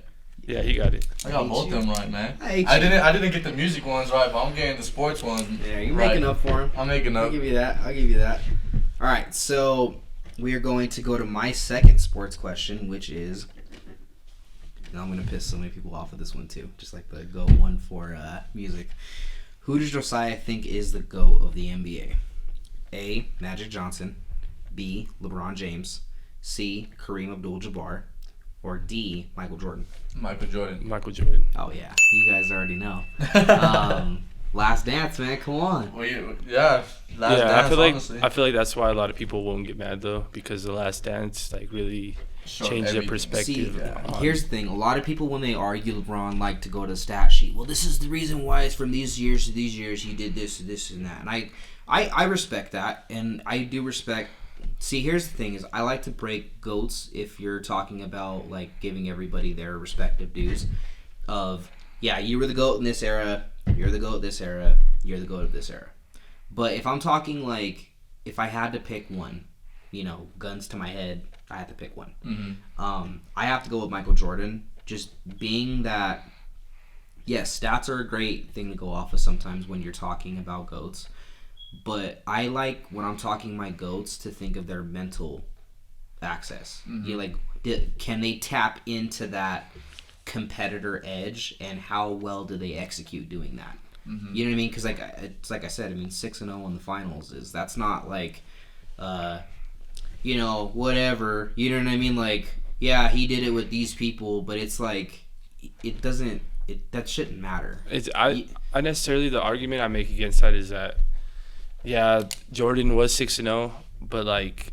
Yeah, he got it. I got both of them right, man. I didn't get the music ones right, but I'm getting the sports ones. Yeah, you're right. making up for him. I'm making up. I'll give you that. All right, so we are going to go to my second sports question, which is... Now I'm going to piss so many people off with this one, too. Just like the GOAT one for music. Who does Josiah think is the GOAT of the NBA? A, Magic Johnson. B, LeBron James. C, Kareem Abdul-Jabbar. Or D, Michael Jordan. Michael Jordan. Oh, yeah. You guys already know. Last Dance, man. Come on. Last Dance, I feel like that's why a lot of people won't get mad, though, because the Last Dance really changed their perspective. See, here's the thing. A lot of people, when they argue LeBron, like to go to the stat sheet. Well, this is the reason why it's from these years to these years he did this, and that. And I respect that, and I do respect... See, here's the thing is I like to break GOATs if you're talking about giving everybody their respective dues of, yeah, you were the GOAT in this era, you're the GOAT this era, you're the GOAT of this era. But if I'm talking if I had to pick one, guns to my head, I have to pick one. Mm-hmm. I have to go with Michael Jordan, just being that, yes, stats are a great thing to go off of sometimes when you're talking about GOATs. But I like, when I'm talking my GOATs, to think of their mental access. Mm-hmm. Can they tap into that competitor edge, and how well do they execute doing that? Mm-hmm. You know what I mean? Because it's like I said, 6-0 in the finals that's not whatever. You know what I mean? Yeah, he did it with these people, but it's it doesn't that shouldn't matter. I necessarily, the argument I make against that is that, yeah, Jordan was 6-0, but like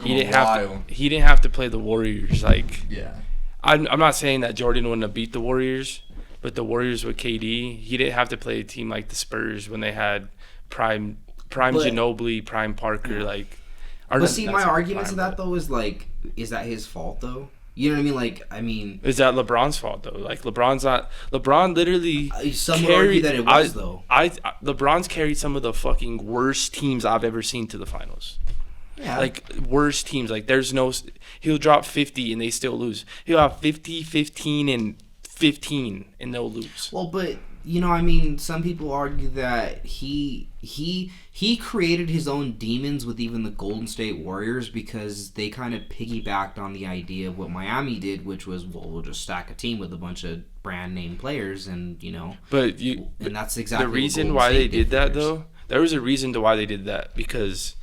he didn't have to play the Warriors. Like, yeah, I'm not saying that Jordan wouldn't have beat the Warriors, but the Warriors with KD, he didn't have to play a team like the Spurs when they had prime Ginobili, prime Parker. Like, but see, my argument to that though is like, is that his fault though? You know what I mean? Like, I mean, is that LeBron's fault though? Like, LeBron literally some would argue that it was though. LeBron's carried some of the fucking worst teams I've ever seen to the finals. Yeah. Like, worst teams. Like, he'll drop 50 and they still lose. He'll have 50, 15, and 15 and they'll lose. Well, but you know, I mean, some people argue that he created his own demons with even the Golden State Warriors because they kind of piggybacked on the idea of what Miami did, which was, well, we'll just stack a team with a bunch of brand name players, and you know. And that's exactly the reason why they did that though. There was a reason to why they did that, because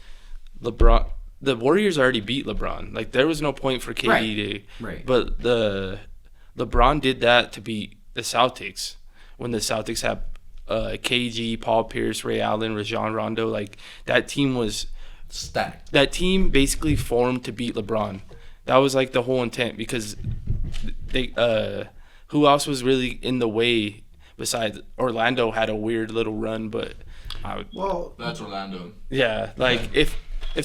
LeBron, the Warriors already beat LeBron. Like, there was no point for KD to. Right. But LeBron did that to beat the Celtics when the Celtics had KG, Paul Pierce, Ray Allen, Rajon Rondo. Like, that team was stacked. That team basically formed to beat LeBron. That was like the whole intent, because they who else was really in the way besides Orlando had a weird little run, but that's Orlando. Yeah, like if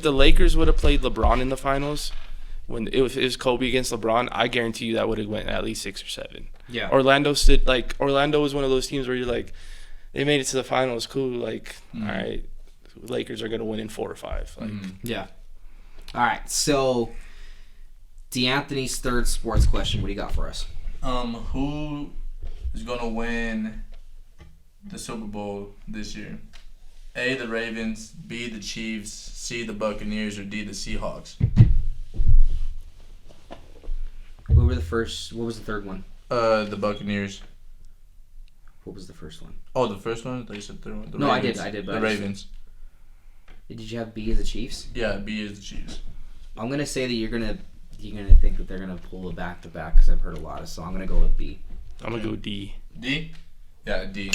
the Lakers would have played LeBron in the finals when it was Kobe against LeBron, I guarantee you that would have went at least 6 or 7. Yeah. Orlando was one of those teams where you're like, they made it to the finals, cool, like, all right, Lakers are going to win in 4 or 5. Like, yeah. All right, so D'Anthony's third sports question. What do you got for us? Who is going to win the Super Bowl this year? A, the Ravens, B, the Chiefs, C, the Buccaneers, or D, the Seahawks? What was the third one? The Buccaneers. What was the first one? Oh, the first one? I thought you said third one. No, Ravens. I did. The Ravens. Did you have B as the Chiefs? Yeah, B is the Chiefs. I'm gonna say that you're gonna think that they're gonna pull a back to back, because I've heard a lot of. So I'm gonna go with B. I'm gonna go D. D? Yeah, D.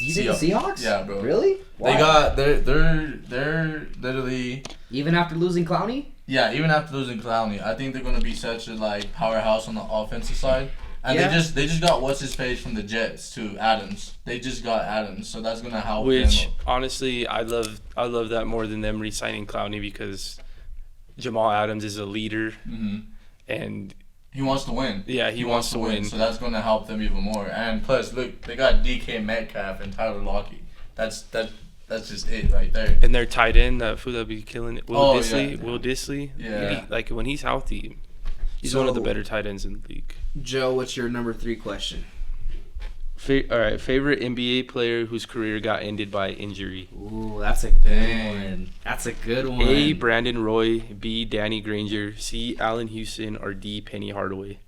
You think the Seahawks? Yeah, bro. Really? Why? They're literally, even after losing Clowney? Yeah, even after losing Clowney, I think they're gonna be such a like powerhouse on the offensive side. And they just got what's his face from the Jets to Adams. They just got Adams, so that's gonna help. Which honestly, I love that more than them re-signing Clowney, because Jamal Adams is a leader, and he wants to win. Yeah, he wants to win. So that's gonna help them even more. And plus, look, they got DK Metcalf and Tyler Lockett. That's just it right there. And their tight end, that fool that be killing it, Will Dissly. Yeah. Like, when he's healthy, he's one of the better tight ends in the league. Joe, what's your number 3 question? All right, favorite NBA player whose career got ended by injury? Ooh, that's a good one. That's a good one. A, Brandon Roy. B, Danny Granger. C, Allen Houston. Or D, Penny Hardaway.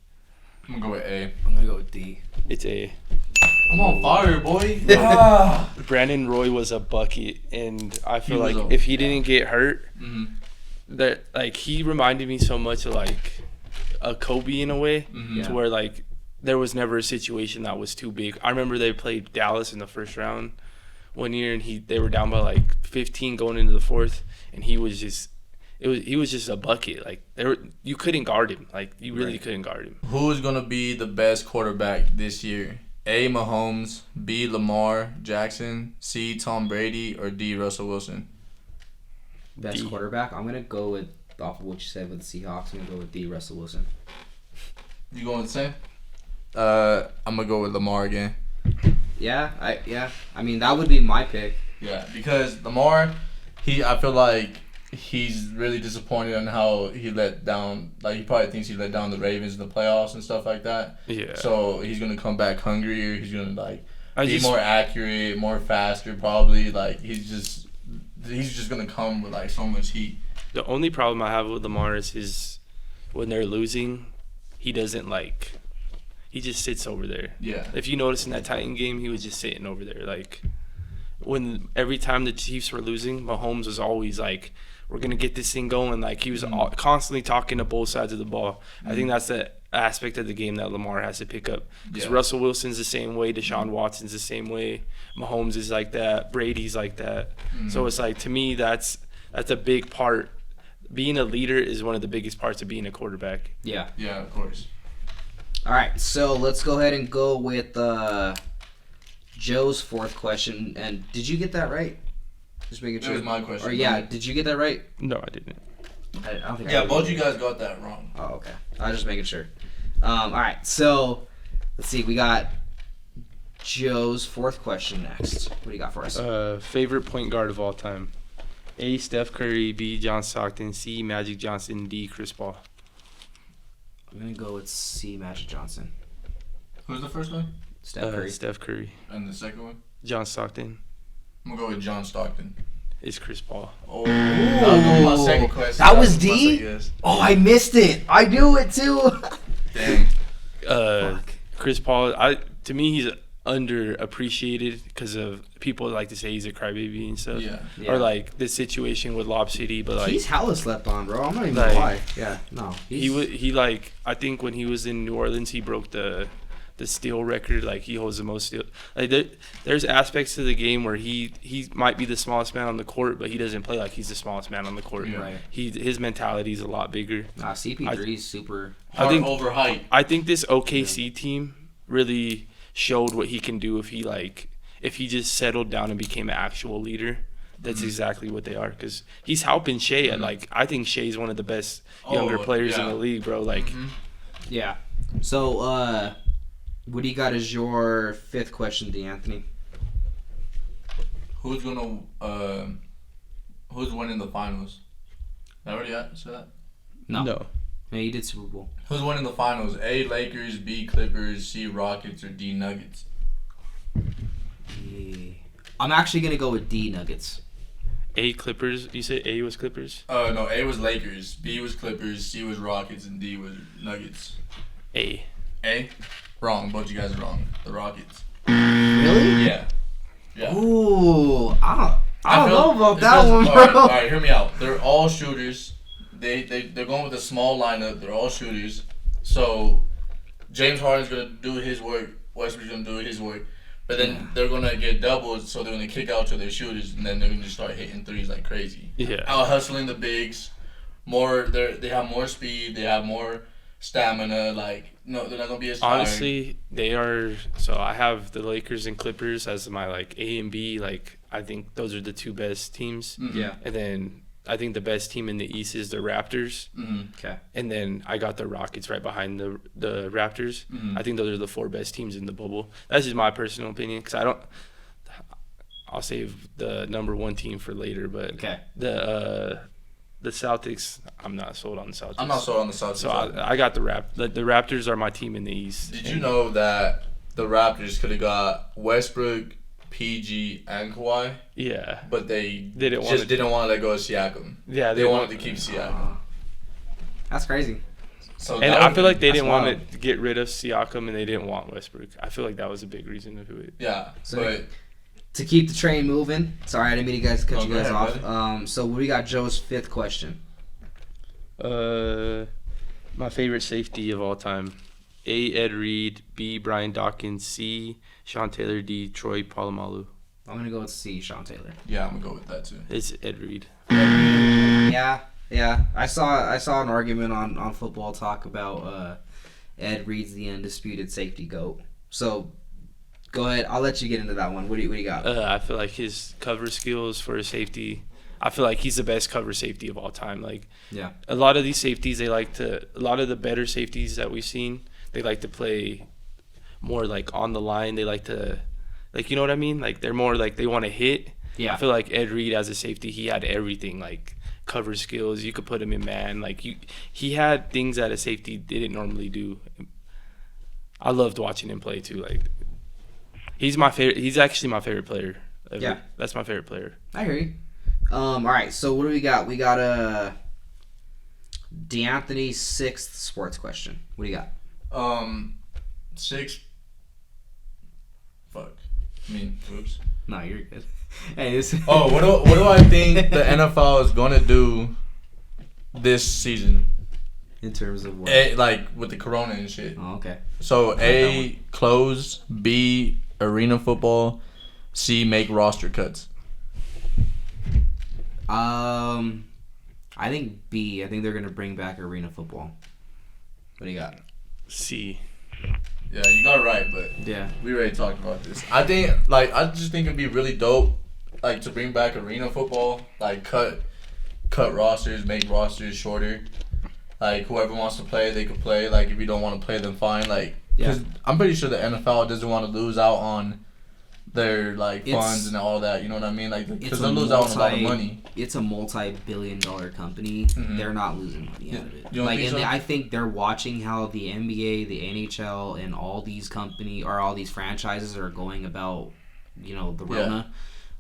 I'm gonna go with A. I'm gonna go with D. It's A. I'm on fire, boy. Brandon Roy was a bucket, and I feel like if he didn't get hurt, that like he reminded me so much of like a Kobe in a way, to where like there was never a situation that was too big. I remember they played Dallas in the first round one year, and they were down by like 15 going into the fourth, and he was just a bucket. Like, you couldn't guard him. Like, you really couldn't guard him. Who is gonna be the best quarterback this year? A, Mahomes, B, Lamar Jackson, C, Tom Brady, or D, Russell Wilson? Best quarterback? I'm gonna go with, off of what you said with the Seahawks, I'm gonna go with D, Russell Wilson. You going with the same? I'm gonna go with Lamar again. Yeah. I mean, that would be my pick. Yeah, because Lamar, I feel like he's really disappointed on how he let down. Like, he probably thinks he let down the Ravens in the playoffs and stuff like that. Yeah. So he's gonna come back hungrier. He's gonna be more accurate, more faster. Probably he's just gonna come with like so much heat. The only problem I have with Lamar is when they're losing, he doesn't like. He just sits over there. Yeah. If you notice in that Titan game, he was just sitting over there. Like, every time the Chiefs were losing, Mahomes was always like, "We're gonna get this thing going." Like, he was constantly talking to both sides of the ball. I think that's aspect of the game that Lamar has to pick up. Because Yeah. Russell Wilson's the same way, Deshaun Watson's the same way, Mahomes is like that, Brady's like that. So it's like, to me, that's a big part. Being a leader is one of the biggest parts of being a quarterback. Yeah. Yeah, of course. All right, so let's go ahead and go with Joe's fourth question. And did you get that right? Just making sure. That was my question. Or yeah, did you get that right? No, I didn't. I don't think. Yeah, both you guys got that wrong. Oh, okay. I was just making sure. All right, so let's see. We got Joe's fourth question next. What do you got for us? Favorite point guard of all time? A, Steph Curry. B, John Stockton. C, Magic Johnson. D, Chris Paul. I'm gonna go with C, Magic Johnson. Who's the first one? Steph Curry. Steph Curry. And the second one? John Stockton. I'm gonna go with John Stockton. It's Chris Paul. Oh, that was my second question. That was my D? second guess. Oh, I missed it. I knew it too. Dang. Fuck. Chris Paul, to me, he's underappreciated because of people like to say he's a crybaby and stuff. Yeah. Yeah. Or like the situation with Lob City, but like He's hella slept on, bro. I'm not even Like, gonna lie. Yeah, no. he like, I think when he was in New Orleans, he broke the steal record. Like, he holds the most steal. Like, there's aspects to the game where he might be the smallest man on the court, but he doesn't play like he's the smallest man on the court. Yeah. Right. His mentality is a lot bigger. CP3's super. I think over height. I think this OKC team really showed what he can do if he just settled down and became an actual leader. That's exactly what they are, because he's helping Shea. Like, I think Shea's one of the best younger players in the league, bro. Like, Yeah. So, what do you got as your fifth question, D'Anthony? Who's winning the finals? I already said that. No. no. Yeah, you did Super Bowl. Who's winning the finals? A, Lakers, B, Clippers, C, Rockets, or D, Nuggets? I'm actually gonna go with D, Nuggets. A, Clippers. You said A was Clippers? No, A was Lakers, B was Clippers, C was Rockets, and D was Nuggets. A. A? Wrong. Both you guys are wrong. The Rockets. Really? Yeah. Yeah. Ooh, I don't know about it's that one, because- bro. All right, hear me out. They're all shooters. They're going with a small lineup. They're all shooters. So James Harden's gonna do his work. Westbrook's gonna do his work. But then they're gonna get doubles, so they're gonna kick out to their shooters, and then they're gonna just start hitting threes like crazy. Yeah. Out hustling the bigs. They have more speed. They have more stamina. Like, no, they're not gonna be as tired. Honestly, they are. So I have the Lakers and Clippers as my like A and B. Like, I think those are the two best teams. Mhm. Yeah. And then I think the best team in the East is the Raptors. Mhm. Okay. And then I got the Rockets right behind the Raptors. Mhm. I think those are the four best teams in the bubble. That's just my personal opinion, because I'll save the number one team for later. But Okay. the Celtics, I'm not sold on the Celtics. I'm not sold on the Celtics. So I got the Raptors are my team in the East. Did you know that the Raptors could have got Westbrook, PG, and Kawhi, Yeah. but they didn't just didn't want to let go of Siakam. Yeah, They wanted to keep Siakam. That's crazy. So And that I would feel be- like they that's didn't wild. want to get rid of Siakam, and they didn't want Westbrook. I feel like that was a big reason of it. Yeah, So- but To keep the train moving. Sorry, I didn't mean to cut Oh, you go guys ahead, off. So we got Joe's fifth question. My favorite safety of all time: A, Ed Reed; B, Brian Dawkins; C, Sean Taylor; D, Troy Polamalu. I'm gonna go with C, Sean Taylor. yeah, I'm gonna go with that too. It's Ed Reed. Yeah. I saw an argument on Football Talk about Ed Reed's the undisputed safety GOAT. So go ahead. I'll let you get into that one. What do you got? I feel like his cover skills for a safety. I feel like he's the best cover safety of all time. Like, Yeah. a lot of these safeties, a lot of the better safeties that we've seen, they like to play more like on the line. They like to, like, you know what I mean? Like, they're more like they want to hit. Yeah. I feel like Ed Reed as a safety, he had everything, like cover skills. You could put him in man. Like, he had things that a safety didn't normally do. I loved watching him play too. Like, he's my favorite. He's actually my favorite player ever. Yeah. That's my favorite player. I hear you. All right. So what do we got? We got D'Anthony's sixth sports question. What do you got? 6. Fuck. I mean, oops. No, you're good. Hey, this. Oh, what do I think the NFL is gonna do this season? In terms of what? A, like with the corona and shit. Oh, okay. So A, close. B, arena football. C, make roster cuts. I think B. I think they're gonna bring back arena football. What do you got? C. Yeah, you got it right, but Yeah. we already talked about this. I just think it'd be really dope, like to bring back arena football, like cut rosters, make rosters shorter. Like whoever wants to play, they could play. Like if you don't want to play, then fine. Like, because I'm pretty sure the NFL doesn't want to lose out on their like funds and all that. You know what I mean? Like because they'll lose out on a lot of money. It's a multi-billion-dollar company. Mm-hmm. They're not losing money out of it. You don't think so? I think they're watching how the NBA, the NHL, and all these franchises are going about, the Rona.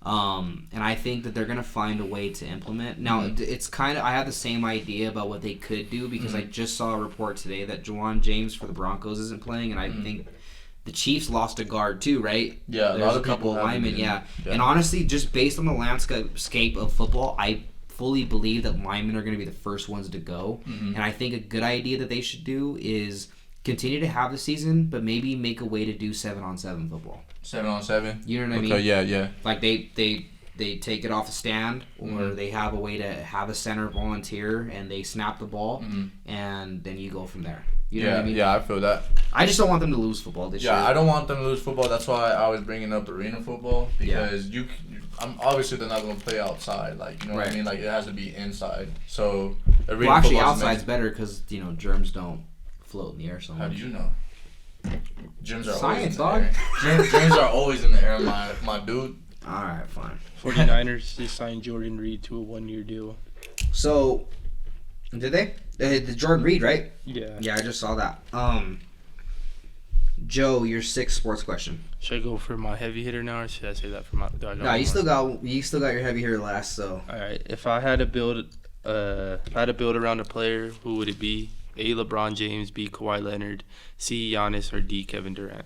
And I think that they're gonna find a way to implement. Now, it's kind of I have the same idea about what they could do because I just saw a report today that Juwan James for the Broncos isn't playing, and I think the Chiefs lost a guard too, right? Yeah, there's a couple of linemen. Yeah, and honestly, just based on the landscape of football, I fully believe that linemen are going to be the first ones to go. And I think a good idea that they should do is continue to have the season, but maybe make a way to do 7-on-7 football. 7-on-7. You know what I mean? Okay, yeah. Like they take it off a stand, or they have a way to have a center volunteer, and they snap the ball, and then you go from there. You know what I mean? Yeah, I feel that. I just don't want them to lose football this year. Yeah, I don't want them to lose football. That's why I was bringing up arena football, because obviously they're not going to play outside. Like, you know what I mean? Like, it has to be inside. So arena actually, outside's better because germs don't float in the air so much. How do you know? Germs are science, always in the air. Germs are always in the air, my dude. All right, fine. 49ers just signed Jordan Reed to a 1-year deal. So, did they? The Jordan Reed, right? Yeah. Yeah, I just saw that. Joe, your 6th sports question. Should I go for my heavy hitter now, or should I say that for my? No, you still got your heavy hitter last. So. All right. If I had to build around a player, who would it be? A, LeBron James, B, Kawhi Leonard, C, Giannis, or D, Kevin Durant?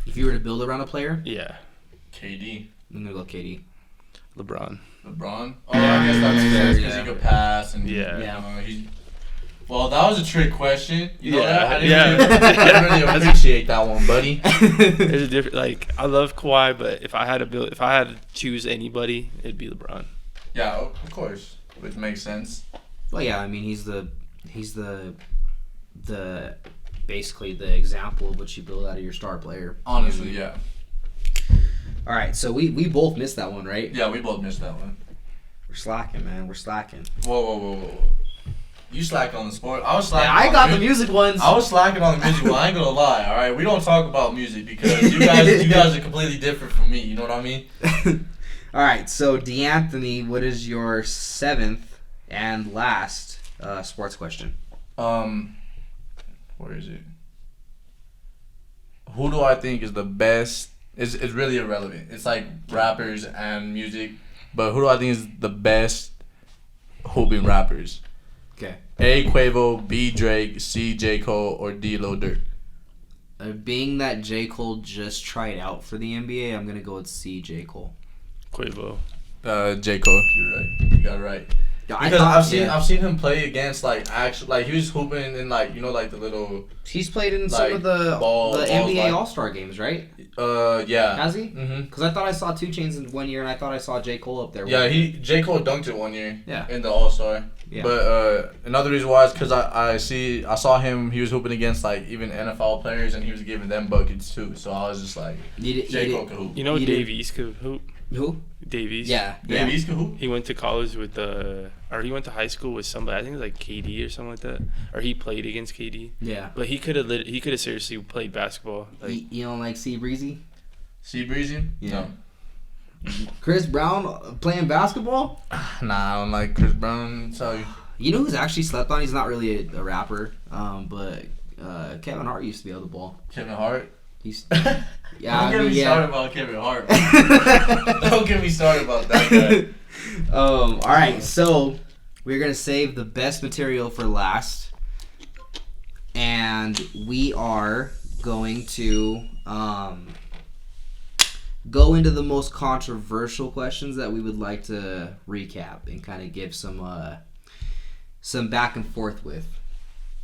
If you were to build around a player? Yeah. KD. I'm gonna go KD. LeBron. Oh, I guess that's fair because he could pass and well, that was a trick question. You know that? I didn't really appreciate that one, buddy. There's a different. Like, I love Kawhi, but if I had to choose anybody, it'd be LeBron. Yeah, of course, which makes sense. Well, yeah, I mean he's the basically the example of what you build out of your star player. Honestly, yeah. All right, so we both missed that one, right? Yeah, we both missed that one. We're slacking, man. We're slacking. Whoa. You slacked on the sport. I was slacking. Yeah, I got the music ones. I was slacking on the music one. I ain't gonna lie. All right, we don't talk about music because you guys are completely different from me. You know what I mean? All right, so D'Anthony, what is your 7th and last sports question? Where is it? Who do I think is the best? It's really irrelevant. It's like rappers and music, but who do I think is the best hooping rappers? Okay. A, Quavo, B, Drake, C, J. Cole, or D, Lil Durk? Being that J. Cole just tried out for the NBA, I'm going to go with C, J. Cole. Quavo. J. Cole. You're right. You got it right. Because I've seen him play against he was hooping in like the little. He's played in some of the NBA All-Star games, right? Yeah. Has he? Mm-hmm. Because I thought I saw 2 Chainz in 1 year, and I thought I saw J. Cole up there. Yeah, J. Cole dunked it 1 year. Yeah. In the All-Star. Yeah. But another reason why is because I saw him. He was hooping against like even NFL players, and he was giving them buckets too. So I was just like, J. Cole could hoop. You know, Dave East could hoop. Who? Dave East. Yeah. Dave East could hoop. He went to college with he went to high school with somebody. I think it was like KD or something like that. Or he played against KD. Yeah. But he could have seriously played basketball. Like, you don't like C Breezy? C Breezy? Yeah. No. Chris Brown playing basketball? Nah, I don't like Chris Brown. Tell you. You know who's actually slept on? He's not really a rapper, but Kevin Hart used to be able to ball. Kevin Hart? He's Don't get me started about Kevin Hart. Don't get me started about that guy. All right, so we're gonna save the best material for last, and we are going to go into the most controversial questions that we would like to recap and kind of give some back and forth with.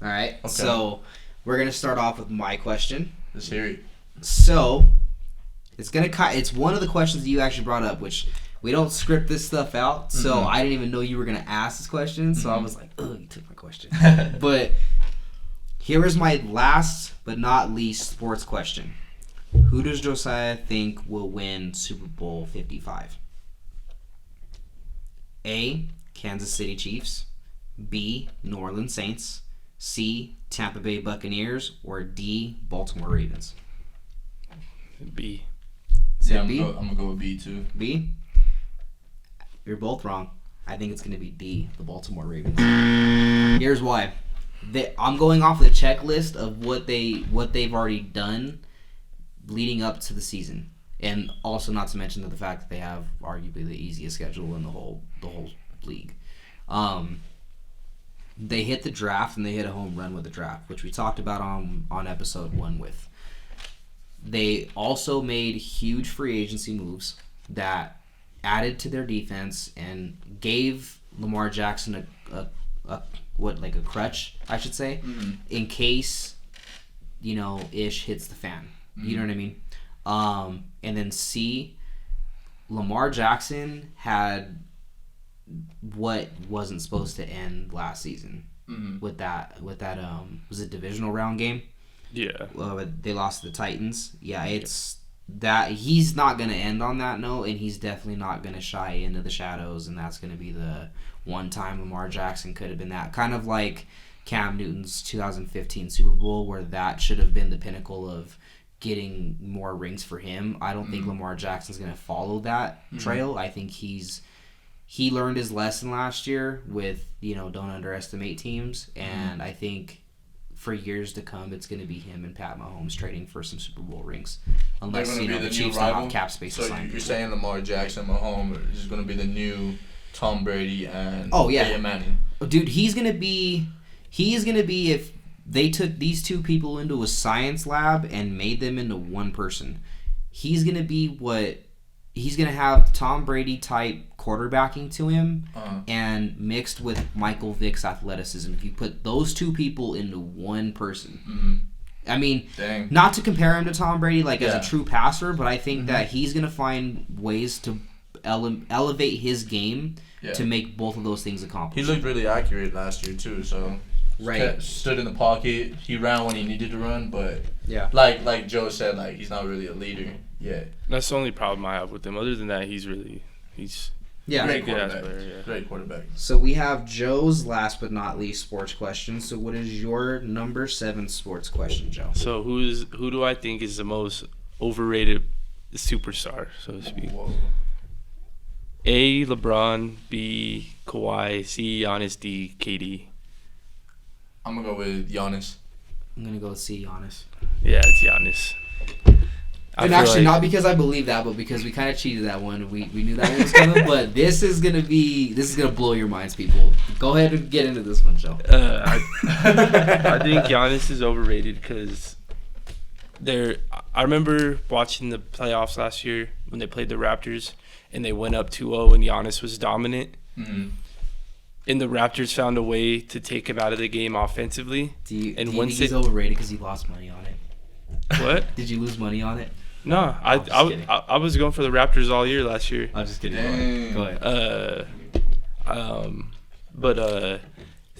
All right. Okay. So we're gonna start off with my question. Let's hear it. So it's one of the questions that you actually brought up, which we don't script this stuff out. So I didn't even know you were gonna ask this question. So I was like, oh, you took my question. But here is my last but not least sports question. Who does Josiah think will win Super Bowl 55? A, Kansas City Chiefs. B, New Orleans Saints. C, Tampa Bay Buccaneers. Or D, Baltimore Ravens. B. Yeah, I'm B? gonna go with B too. B? You're both wrong. I think it's going to be D, the Baltimore Ravens. Here's why. I'm going off the checklist of what they've already done leading up to the season, and also not to mention the fact that they have arguably the easiest schedule in the whole league. They hit the draft and they hit a home run with the draft, which we talked about on episode 1 with. They also made huge free agency moves that added to their defense and gave Lamar Jackson a crutch, I should say, in case, ish hits the fan. You know what I mean? And then C, Lamar Jackson had what wasn't supposed to end last season with that was it divisional round game? Yeah. They lost to the Titans. Yeah, it's that he's not going to end on that note, and he's definitely not going to shy into the shadows, and that's going to be the one time Lamar Jackson could have been that. Kind of like Cam Newton's 2015 Super Bowl, where that should have been the pinnacle of getting more rings for him. I don't think Lamar Jackson's going to follow that trail. I think he learned his lesson last year with, don't underestimate teams, and I think for years to come, it's going to be him and Pat Mahomes trading for some Super Bowl rings. Unless, the Chiefs don't have cap space to sign. So you're saying Lamar Jackson, Mahomes is going to be the new Tom Brady and Peyton Manning? Dude, he is going to be if they took these two people into a science lab and made them into one person. He's going to be he's going to have Tom Brady type quarterbacking to him and mixed with Michael Vick's athleticism. If you put those two people into one person, I mean, not to compare him to Tom Brady as a true passer, but I think that he's going to find ways to elevate his game to make both of those things accomplished. He looked really accurate last year too, so stood in the pocket. He ran when he needed to run, but like Joe said, he's not really a leader yet. That's the only problem I have with him. Other than that, he's great quarterback. Player, Great quarterback. So we have Joe's last but not least sports question. So what is your number 7 sports question, Joe? So who do I think is the most overrated superstar, so to speak? Whoa. A, LeBron. B, Kawhi. C, Giannis. D, KD. I'm going to go with Giannis. I'm going to go with C, Giannis. Yeah, it's Giannis. And actually, not because I believe that, but because we kind of cheated that one. We knew that one was coming, but this is gonna blow your minds, people. Go ahead and get into this one, Joe. I think Giannis is overrated because I remember watching the playoffs last year when they played the Raptors and they went up 2-0 and Giannis was dominant. And the Raptors found a way to take him out of the game offensively. Do you think he's overrated because he lost money on it? What? Did you lose money on it? No, I was going for the Raptors all year last year. I'm just kidding. Go ahead. But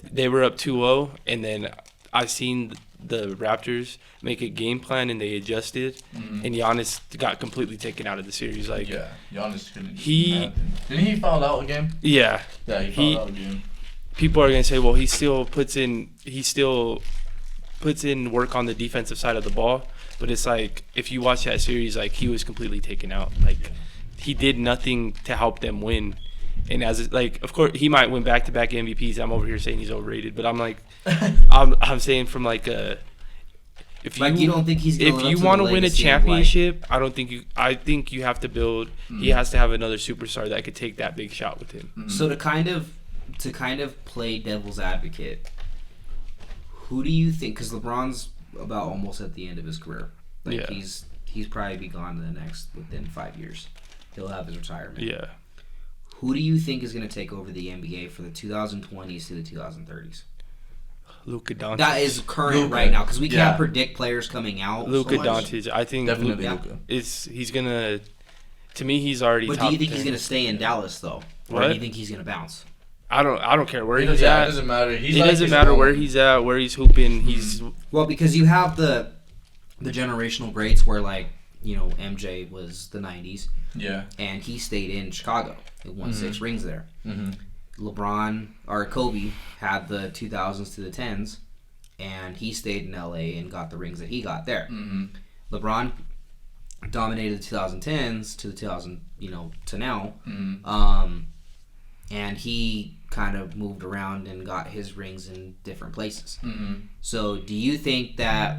they were up 2-0, and then I seen the Raptors make a game plan, and they adjusted, and Giannis got completely taken out of the series. Giannis couldn't. Didn't he foul out again? Yeah. Yeah, he fouled out again. People are gonna say, well, he still puts in work on the defensive side of the ball. But it's if you watch that series, he was completely taken out. He did nothing to help them win. And of course, he might win back-to-back MVPs. I'm over here saying he's overrated, but I'm I'm saying from if you don't think he's if you want to win a championship, I think you have to build. He has to have another superstar that could take that big shot with him. So to kind of play devil's advocate, who do you think? Because LeBron's about almost at the end of his career. He's probably be gone within 5 years. He'll have his retirement. Yeah. Who do you think is going to take over the NBA for the 2020s to the 2030s? Luka Doncic. That is current Luka. right now because we can't Yeah. predict players coming out. Luka so much. Doncic. I think Definitely Yeah. Luka. he's gonna. To me, he's already. But top do you think 10. he's gonna stay in Dallas though, or What? do you think he's gonna bounce? I don't care where It he's doesn't, at. it doesn't matter. It doesn't matter where he's at, where he's hooping. He's Well, because you have the generational greats where like MJ was the '90s Yeah. and he stayed in Chicago. He won 6 rings there. Mm-hmm. LeBron or Kobe had the 2000s to the 10s, and he stayed in LA and got the rings that he got there. Mm-hmm. LeBron dominated the 2010s to the 2000 to now. Mm-hmm. And he kind of moved around and got his rings in different places. Mm-hmm. So do you think that,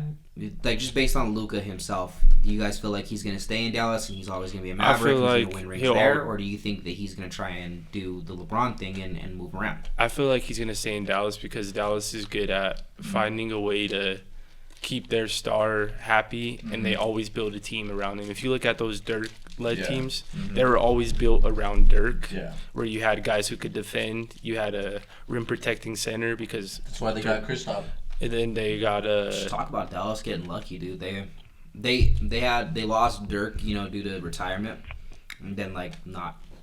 like, just based on Luka himself, do you guys feel like he's going to stay in Dallas and he's always going to be a Maverick, feel he's like going to win rings he'll there, or do you think that he's going to try and do the LeBron thing and move around? I feel like he's gonna stay in Dallas because Dallas is good at finding a way to keep their star happy, and they always build a team around him. If you look at those Dirk-led teams, they were always built around Dirk, Yeah. where you had guys who could defend. You had a rim-protecting center because, That's why they got Kristaps. and then they got Just talk about Dallas getting lucky, dude. They lost Dirk, due to retirement, and then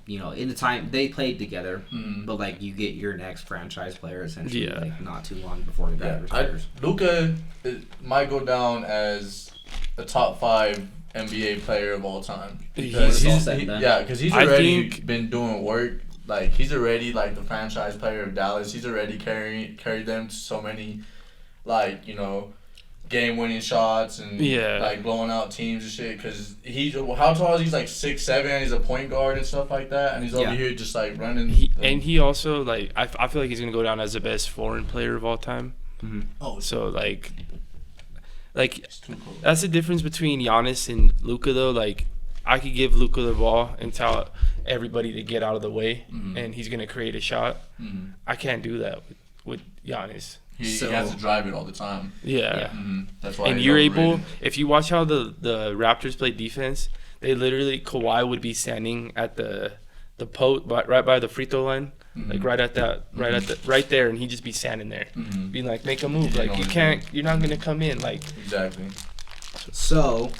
in the time they played together, but like you get your next franchise player essentially, Yeah. like not too long before the guy retires. Luka might go down as a top 5 NBA player of all time. Because He's all said and done. because he's I already think- been doing work. Like he's already like the franchise player of Dallas. He's already carried them to so many, game-winning shots and like blowing out teams and shit. Because how tall is he? He's like 6'7", and he's a point guard and stuff like that. And he's over here just like running. he also like I feel like he's gonna go down as the best foreign player of all time. Oh, So like it's too cool. that's the difference between Giannis and Luka though. Like I could give Luka the ball and tell everybody to get out of the way, and he's gonna create a shot. I can't do that with Giannis. He has to drive it all the time. Yeah. That's why. And he's you're overrated. able, if you watch how the Raptors play defense, they literally, Kawhi would be standing at the post, right by the free throw line, like right there, and he'd just be standing there, being like, make a move, Yeah, like no, you're not gonna come in, like. Exactly. So,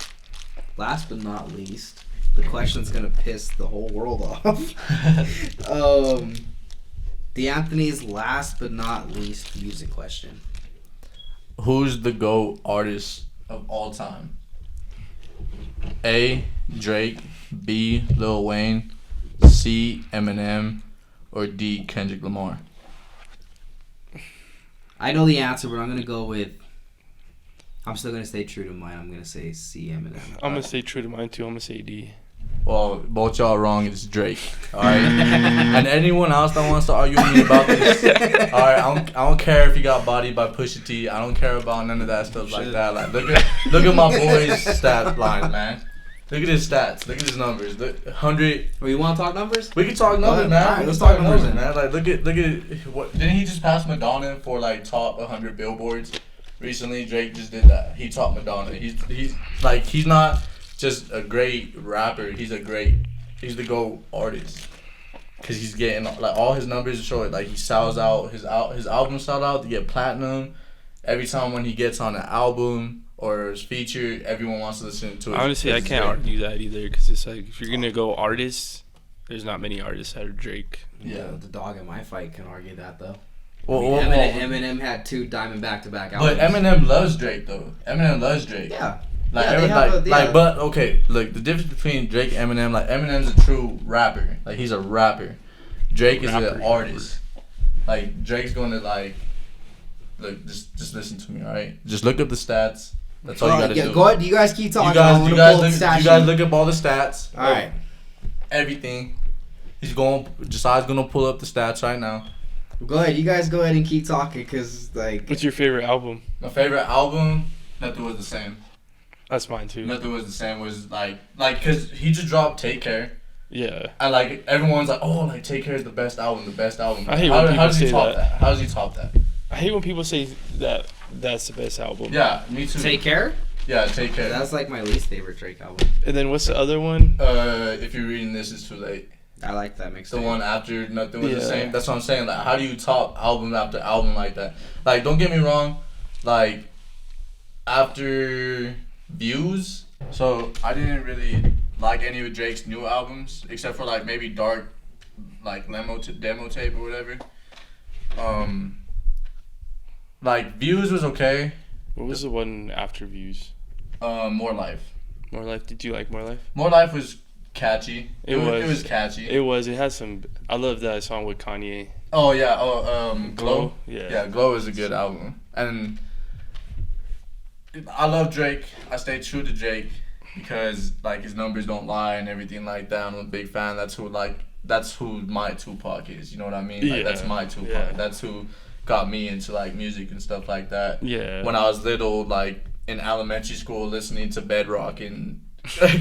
last but not least, the question's gonna piss the whole world off. D'Anthony's last but not least music question. Who's the GOAT artist of all time? A. Drake, B. Lil Wayne, C. Eminem, or D. Kendrick Lamar? I know the answer, but I'm gonna go with. I'm still gonna stay true to mine. I'm gonna say C. Eminem. I'm gonna stay true to mine too. I'm gonna say D. Well, both y'all wrong. It's Drake. All right. And anyone else that wants to argue with me about this, all right. I don't care if you got bodied by Pusha T. I don't care about none of that stuff like that. Like look at my boy's stat line, man. Look at his stats. Look at his numbers. 100. Oh, you want to talk numbers? We can talk numbers, man. Alright, We let's can talk numbers, then. man. Like look at what didn't he just pass Madonna for like top 100 billboards recently? Drake just did that. He topped Madonna. He's not just a great rapper. He's the GOAT artist. Cause he's getting like all his numbers show it. Like he sells out his album sold out to get platinum. Every time when he gets on an album or is featured, everyone wants to listen to it. Honestly, I can't argue that either, because it's like, if you're gonna go artists, there's not many artists that are Drake. Yeah. The dog in my fight can argue that though. Well, Eminem had 2 diamond back-to-back albums. but Eminem loves Drake though. Eminem loves Drake. Yeah. Like, Yeah, but okay, look, the difference between Drake and Eminem, like Eminem's a true rapper. Like he's a rapper. Drake is an artist. Like Drake's going to look, just listen to me, alright? Just look up the stats. That's all you gotta do. Go ahead. You guys keep talking. You guys look up all the stats. All right. Everything. Josiah's gonna pull up the stats right now. Go ahead. You guys go ahead and keep talking, cause like. What's your favorite album? My favorite album, nothing was the same. That's mine too. Nothing was the same. Was like cause he just dropped Take Care. Yeah. And like everyone's like, oh, like Take Care is the best album. I hate when people say top that? How does he top that? I hate when people say that that's the best album. Yeah, me too. Take Care. Yeah, Take Care. That's like my least favorite Drake album. And then what's the other one? If you're reading this, it's too late. I like that mixtape. The one after Nothing Was the Same. That's what I'm saying. Like, how do you top album after album like that? Like, don't get me wrong. Like, after Views, so I didn't really like any of Drake's new albums except for like maybe Dark, like demo tape or whatever. Like Views was okay. What was the one after Views? More Life. More Life. Did you like More Life? More Life was catchy. It was catchy. It was. It has some. I love that song with Kanye. Oh yeah. Glow. Yeah. Glow is a good album, and I love Drake. I stay true to Drake because like his numbers don't lie and everything like that. I'm a big fan. That's who my Tupac is. You know what I mean? Like, that's my Tupac. Yeah. That's who got me into like music and stuff like that. Yeah. When I was little, like in elementary school, listening to Bedrock in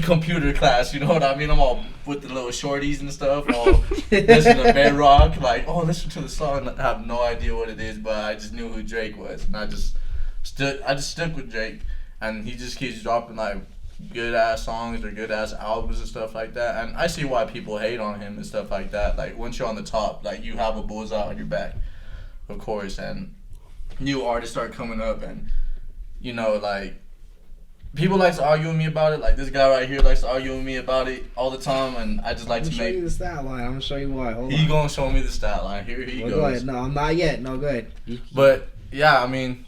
computer class, you know what I mean? I'm all with the little shorties and stuff, all listening to Bedrock, like, oh, listen to the song. I have no idea what it is, but I just knew who Drake was, and I just stuck with Drake, and he just keeps dropping like good ass songs or good ass albums and stuff like that. And I see why people hate on him and stuff like that. Like once you're on the top, like you have a bullseye on your back, of course, and new artists start coming up, and you know, like people like to argue with me about it. Like this guy right here likes to argue with me about it all the time, and I just like to make. I'm gonna show you the stat line. I'm gonna show you why. Hold He on. gonna show me the stat line. Here he goes. Go ahead. No, I'm not yet. No, go ahead. But yeah, I mean,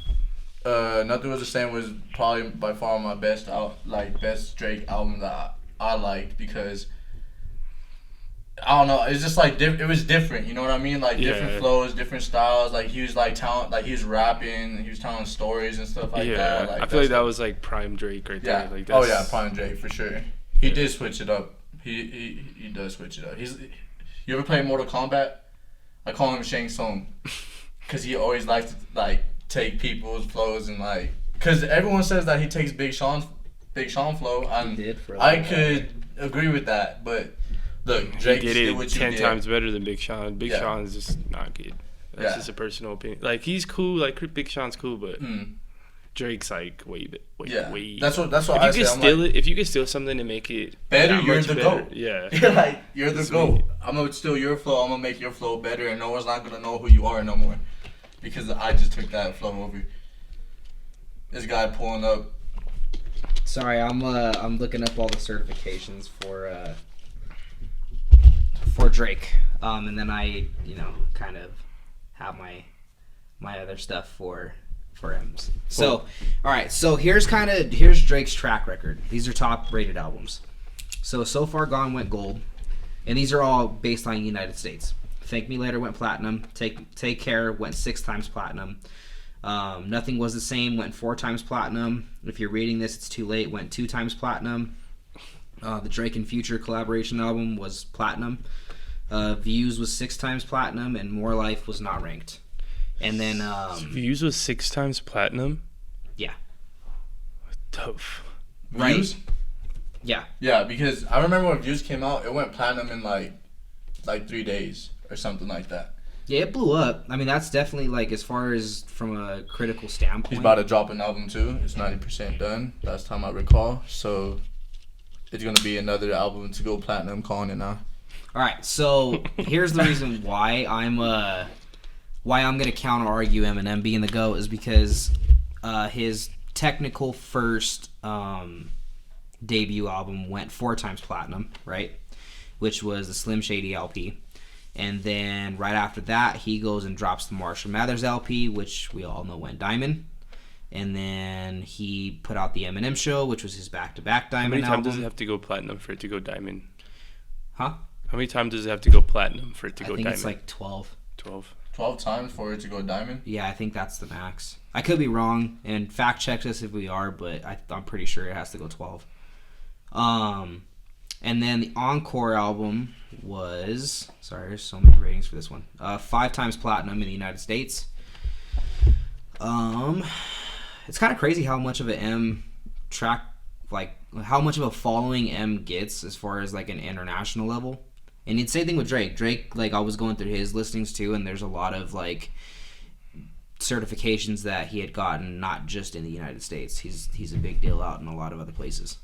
Nothing Was the Same was probably by far my best Drake album that I liked because I don't know, it's just like it was different, you know what I mean? Like different flows, different styles. Like he was like he was rapping, he was telling stories and stuff like that. Like, I feel like that was like prime Drake right there. Like oh yeah, prime Drake for sure. He did switch it up. He does switch it up. You ever play Mortal Kombat? I call him Shang Tsung because he always likes to like take people's flows and like, because everyone says that he takes Big Sean flow, and I could agree with that, but look, Drake did it 10 times better than Big Sean. Big Sean is just not good. That's just a personal opinion. Like he's cool, like Big Sean's cool, but Drake's like way. That's what if I you can steal it, if you can steal something and make it better, you're the GOAT. Yeah, you're like you're the GOAT. I'm gonna steal your flow. I'm gonna make your flow better, and no one's not gonna know who you are no more. Because I just took that flow over. This guy pulling up. Sorry, I'm looking up all the certifications for Drake, and then I kind of have my other stuff for M's. So, all right. So here's Drake's track record. These are top rated albums. So Far Gone went gold, and these are all based on United States. Thank Me Later went platinum. Take Care went 6 times platinum. Nothing Was the Same went 4 times platinum. If you're reading this, it's too late. Went 2 times platinum. The Drake and Future collaboration album was platinum. Views was 6 times platinum, and More Life was not ranked. And then Views was 6 times platinum. Yeah. Tough. Views? Yeah. Yeah, because I remember when Views came out, it went platinum in like 3 days. Or something like that. Yeah, it blew up. I mean, that's definitely like as far as from a critical standpoint. He's about to drop an album too. It's 90% done. Last time I recall. So it's gonna be another album to go platinum. Calling it now. All right. So here's the reason why I'm gonna counter argue Eminem being the GOAT is because his technical first debut album went 4 times platinum, right? Which was the Slim Shady LP. And then right after that, he goes and drops the Marshall Mathers LP, which we all know went diamond. And then he put out the Eminem Show, which was his back-to-back diamond album. How many times does it have to go platinum for it to go diamond? Huh? How many times does it have to go platinum for it to go diamond? I think it's like 12. 12 times for it to go diamond? Yeah, I think that's the max. I could be wrong, and fact check us if we are, but I'm pretty sure it has to go 12. And then the Encore album was... Sorry, there's so many ratings for this one. 5 times platinum in the United States. It's kind of crazy how much of an M track... Like, how much of a following M gets as far as, like, an international level. And the same thing with Drake. Drake, like, I was going through his listings, too, and there's a lot of, like, certifications that he had gotten, not just in the United States. He's a big deal out in a lot of other places.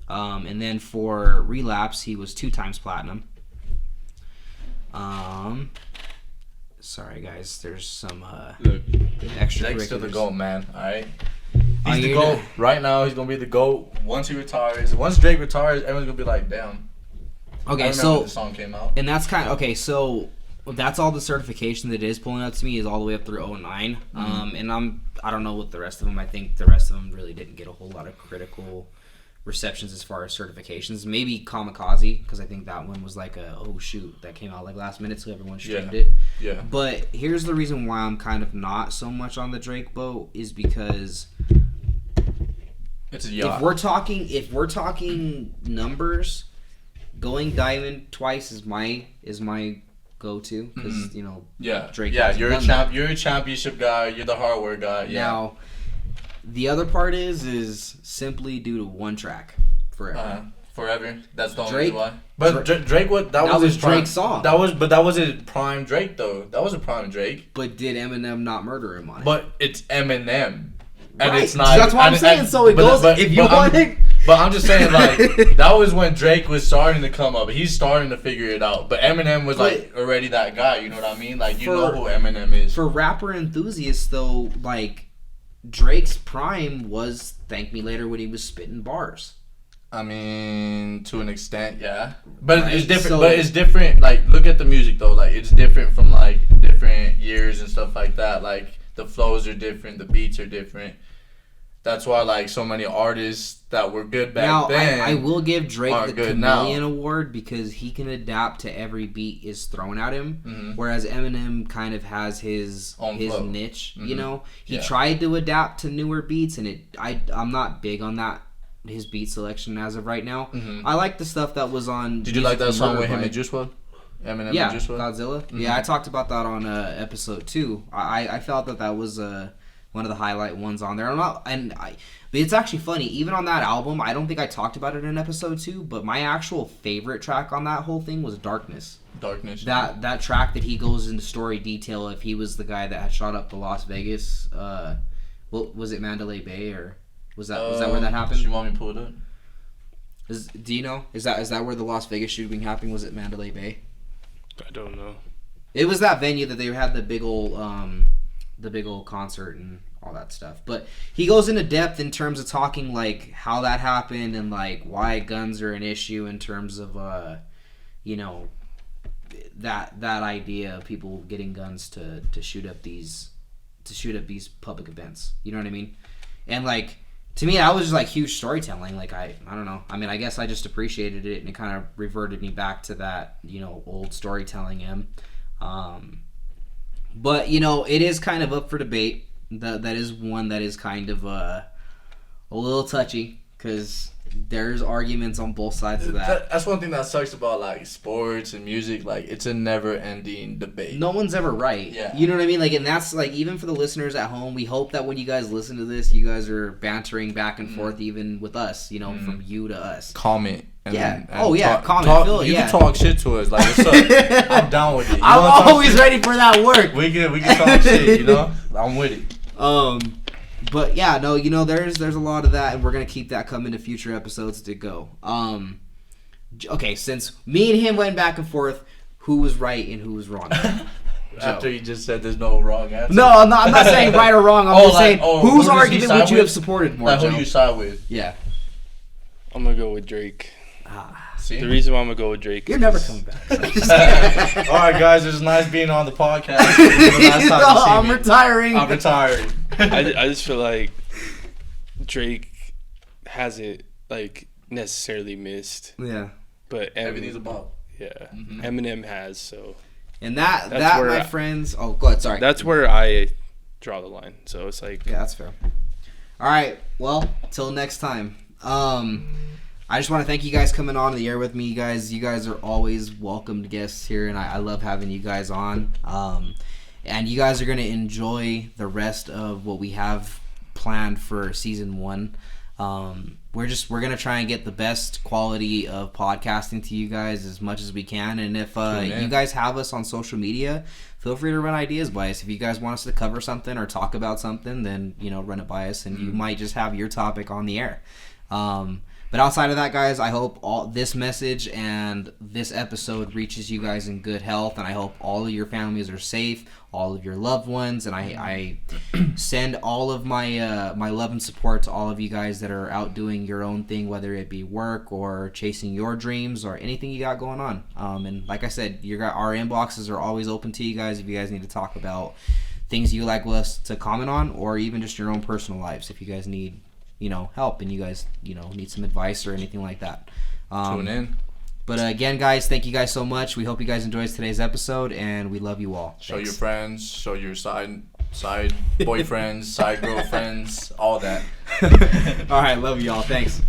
And then for Relapse, he was 2 times platinum. Sorry guys, there's some Look, extra. Drake's still the GOAT, man. All right. Oh, He's the GOAT right now. He's gonna be the GOAT once he retires. Once Drake retires, everyone's gonna be like, damn. Okay, I so when the song came out. and that's kind of okay. So that's all the certification that is pulling out to me is all the way up through 09. And I don't know what the rest of them. I think the rest of them really didn't get a whole lot of critical receptions as far as certifications. Maybe Kamikaze, because I think that one was like a oh shoot that came out like last minute, so everyone streamed it. Yeah. But here's the reason why I'm kind of not so much on the Drake boat is because it's a yacht. If we're talking numbers, going diamond twice is my go-to because Drake. Yeah, you're a championship guy. You're the hardware guy. Yeah. Now, the other part is simply due to one track, Forever. Forever. That's the only Drake, reason why. But Drake, that was his Drake's song. That was his prime Drake though. That was a prime Drake. But did Eminem not murder him on it? But it's Eminem. And right. It's not. That's what I'm saying. So it goes. If you want it. But I'm just saying, like, that was when Drake was starting to come up. He's starting to figure it out. But Eminem was, like, already that guy. You know what I mean? Like, you know who Eminem is. For rapper enthusiasts, though, like, Drake's prime was Thank Me Later when he was spitting bars. I mean, to an extent, yeah. But right? It's different. So, but it's different. Like, look at the music, though. Like, it's different from, like, different years and stuff like that. Like, the flows are different. The beats are different. That's why, like, so many artists that were good back then. I will give Drake the Chameleon Award because he can adapt to every beat is thrown at him, whereas Eminem kind of has his niche. You know, he tried to adapt to newer beats, and I'm not big on that. His beat selection as of right now. I like the stuff that was on. Did you like that song with him and Juice WRLD? Eminem and Juice WRLD? Godzilla. Yeah, I talked about that on episode 2. I felt that was one of the highlight ones on there. But it's actually funny. Even on that album, I don't think I talked about it in episode 2, but my actual favorite track on that whole thing was Darkness. That track that he goes into story detail if he was the guy that had shot up the Las Vegas. Was it Mandalay Bay or was that where that happened? You want me to pull it up? Do you know? Is that where the Las Vegas shooting happened? Was it Mandalay Bay? I don't know. It was that venue that they had the big old concert and all that stuff. But he goes into depth in terms of talking like how that happened and like why guns are an issue in terms of that idea of people getting guns to shoot up these public events. You know what I mean? And like to me that was just like huge storytelling. Like I don't know. I mean I guess I just appreciated it and it kind of reverted me back to that, old storytelling But, it is kind of up for debate. That is one that is kind of a little touchy because there's arguments on both sides of that. That's one thing that sucks about, like, sports and music. Like, it's a never-ending debate. No one's ever right. Yeah. You know what I mean? Like, and that's, like, even for the listeners at home, we hope that when you guys listen to this, you guys are bantering back and forth even with us, from you to us. Comment. Comment. You can talk shit to us. Like, what's up? I'm down with it. I'm always ready for that work. We can talk shit, I'm with it. But yeah, no, there's a lot of that, and we're gonna keep that coming to future episodes to go. Okay, since me and him went back and forth, who was right and who was wrong? After you just said there's no wrong answer. No, I'm not saying right or wrong. I'm just saying whose argument would you have supported more? Like, who do you side with? Yeah, I'm gonna go with Drake. See? The reason why I'm gonna go with Drake. You're never coming back. All right, guys, it was nice being on the podcast. I'm retiring. I'm retiring. I just feel like Drake hasn't necessarily missed. Yeah. But everything's about. Yeah. Mm-hmm. Eminem has so. And that my friends. Oh, go ahead. Sorry. That's where I draw the line. So it's like. Yeah, that's fair. All right. Well, till next time. I just want to thank you guys coming on the air with me. You guys are always welcomed guests here, and I love having you guys on. And you guys are going to enjoy the rest of what we have planned for season 1. We're going to try and get the best quality of podcasting to you guys as much as we can. And if you guys have us on social media, feel free to run ideas by us. If you guys want us to cover something or talk about something, then run it by us, and you might just have your topic on the air. But But outside of that, guys, I hope all this message and this episode reaches you guys in good health, and I hope all of your families are safe, all of your loved ones, and I send all of my my love and support to all of you guys that are out doing your own thing, whether it be work or chasing your dreams or anything you got going on. And like I said, our inboxes are always open to you guys if you guys need to talk about things you like us to comment on, or even just your own personal lives if you guys need help and you guys need some advice or anything like that. Tune in. But again, guys, thank you guys so much. We hope you guys enjoyed today's episode, and we love you all. Show your friends, show your side boyfriends, side girlfriends, all that. All right, love you all. Thanks.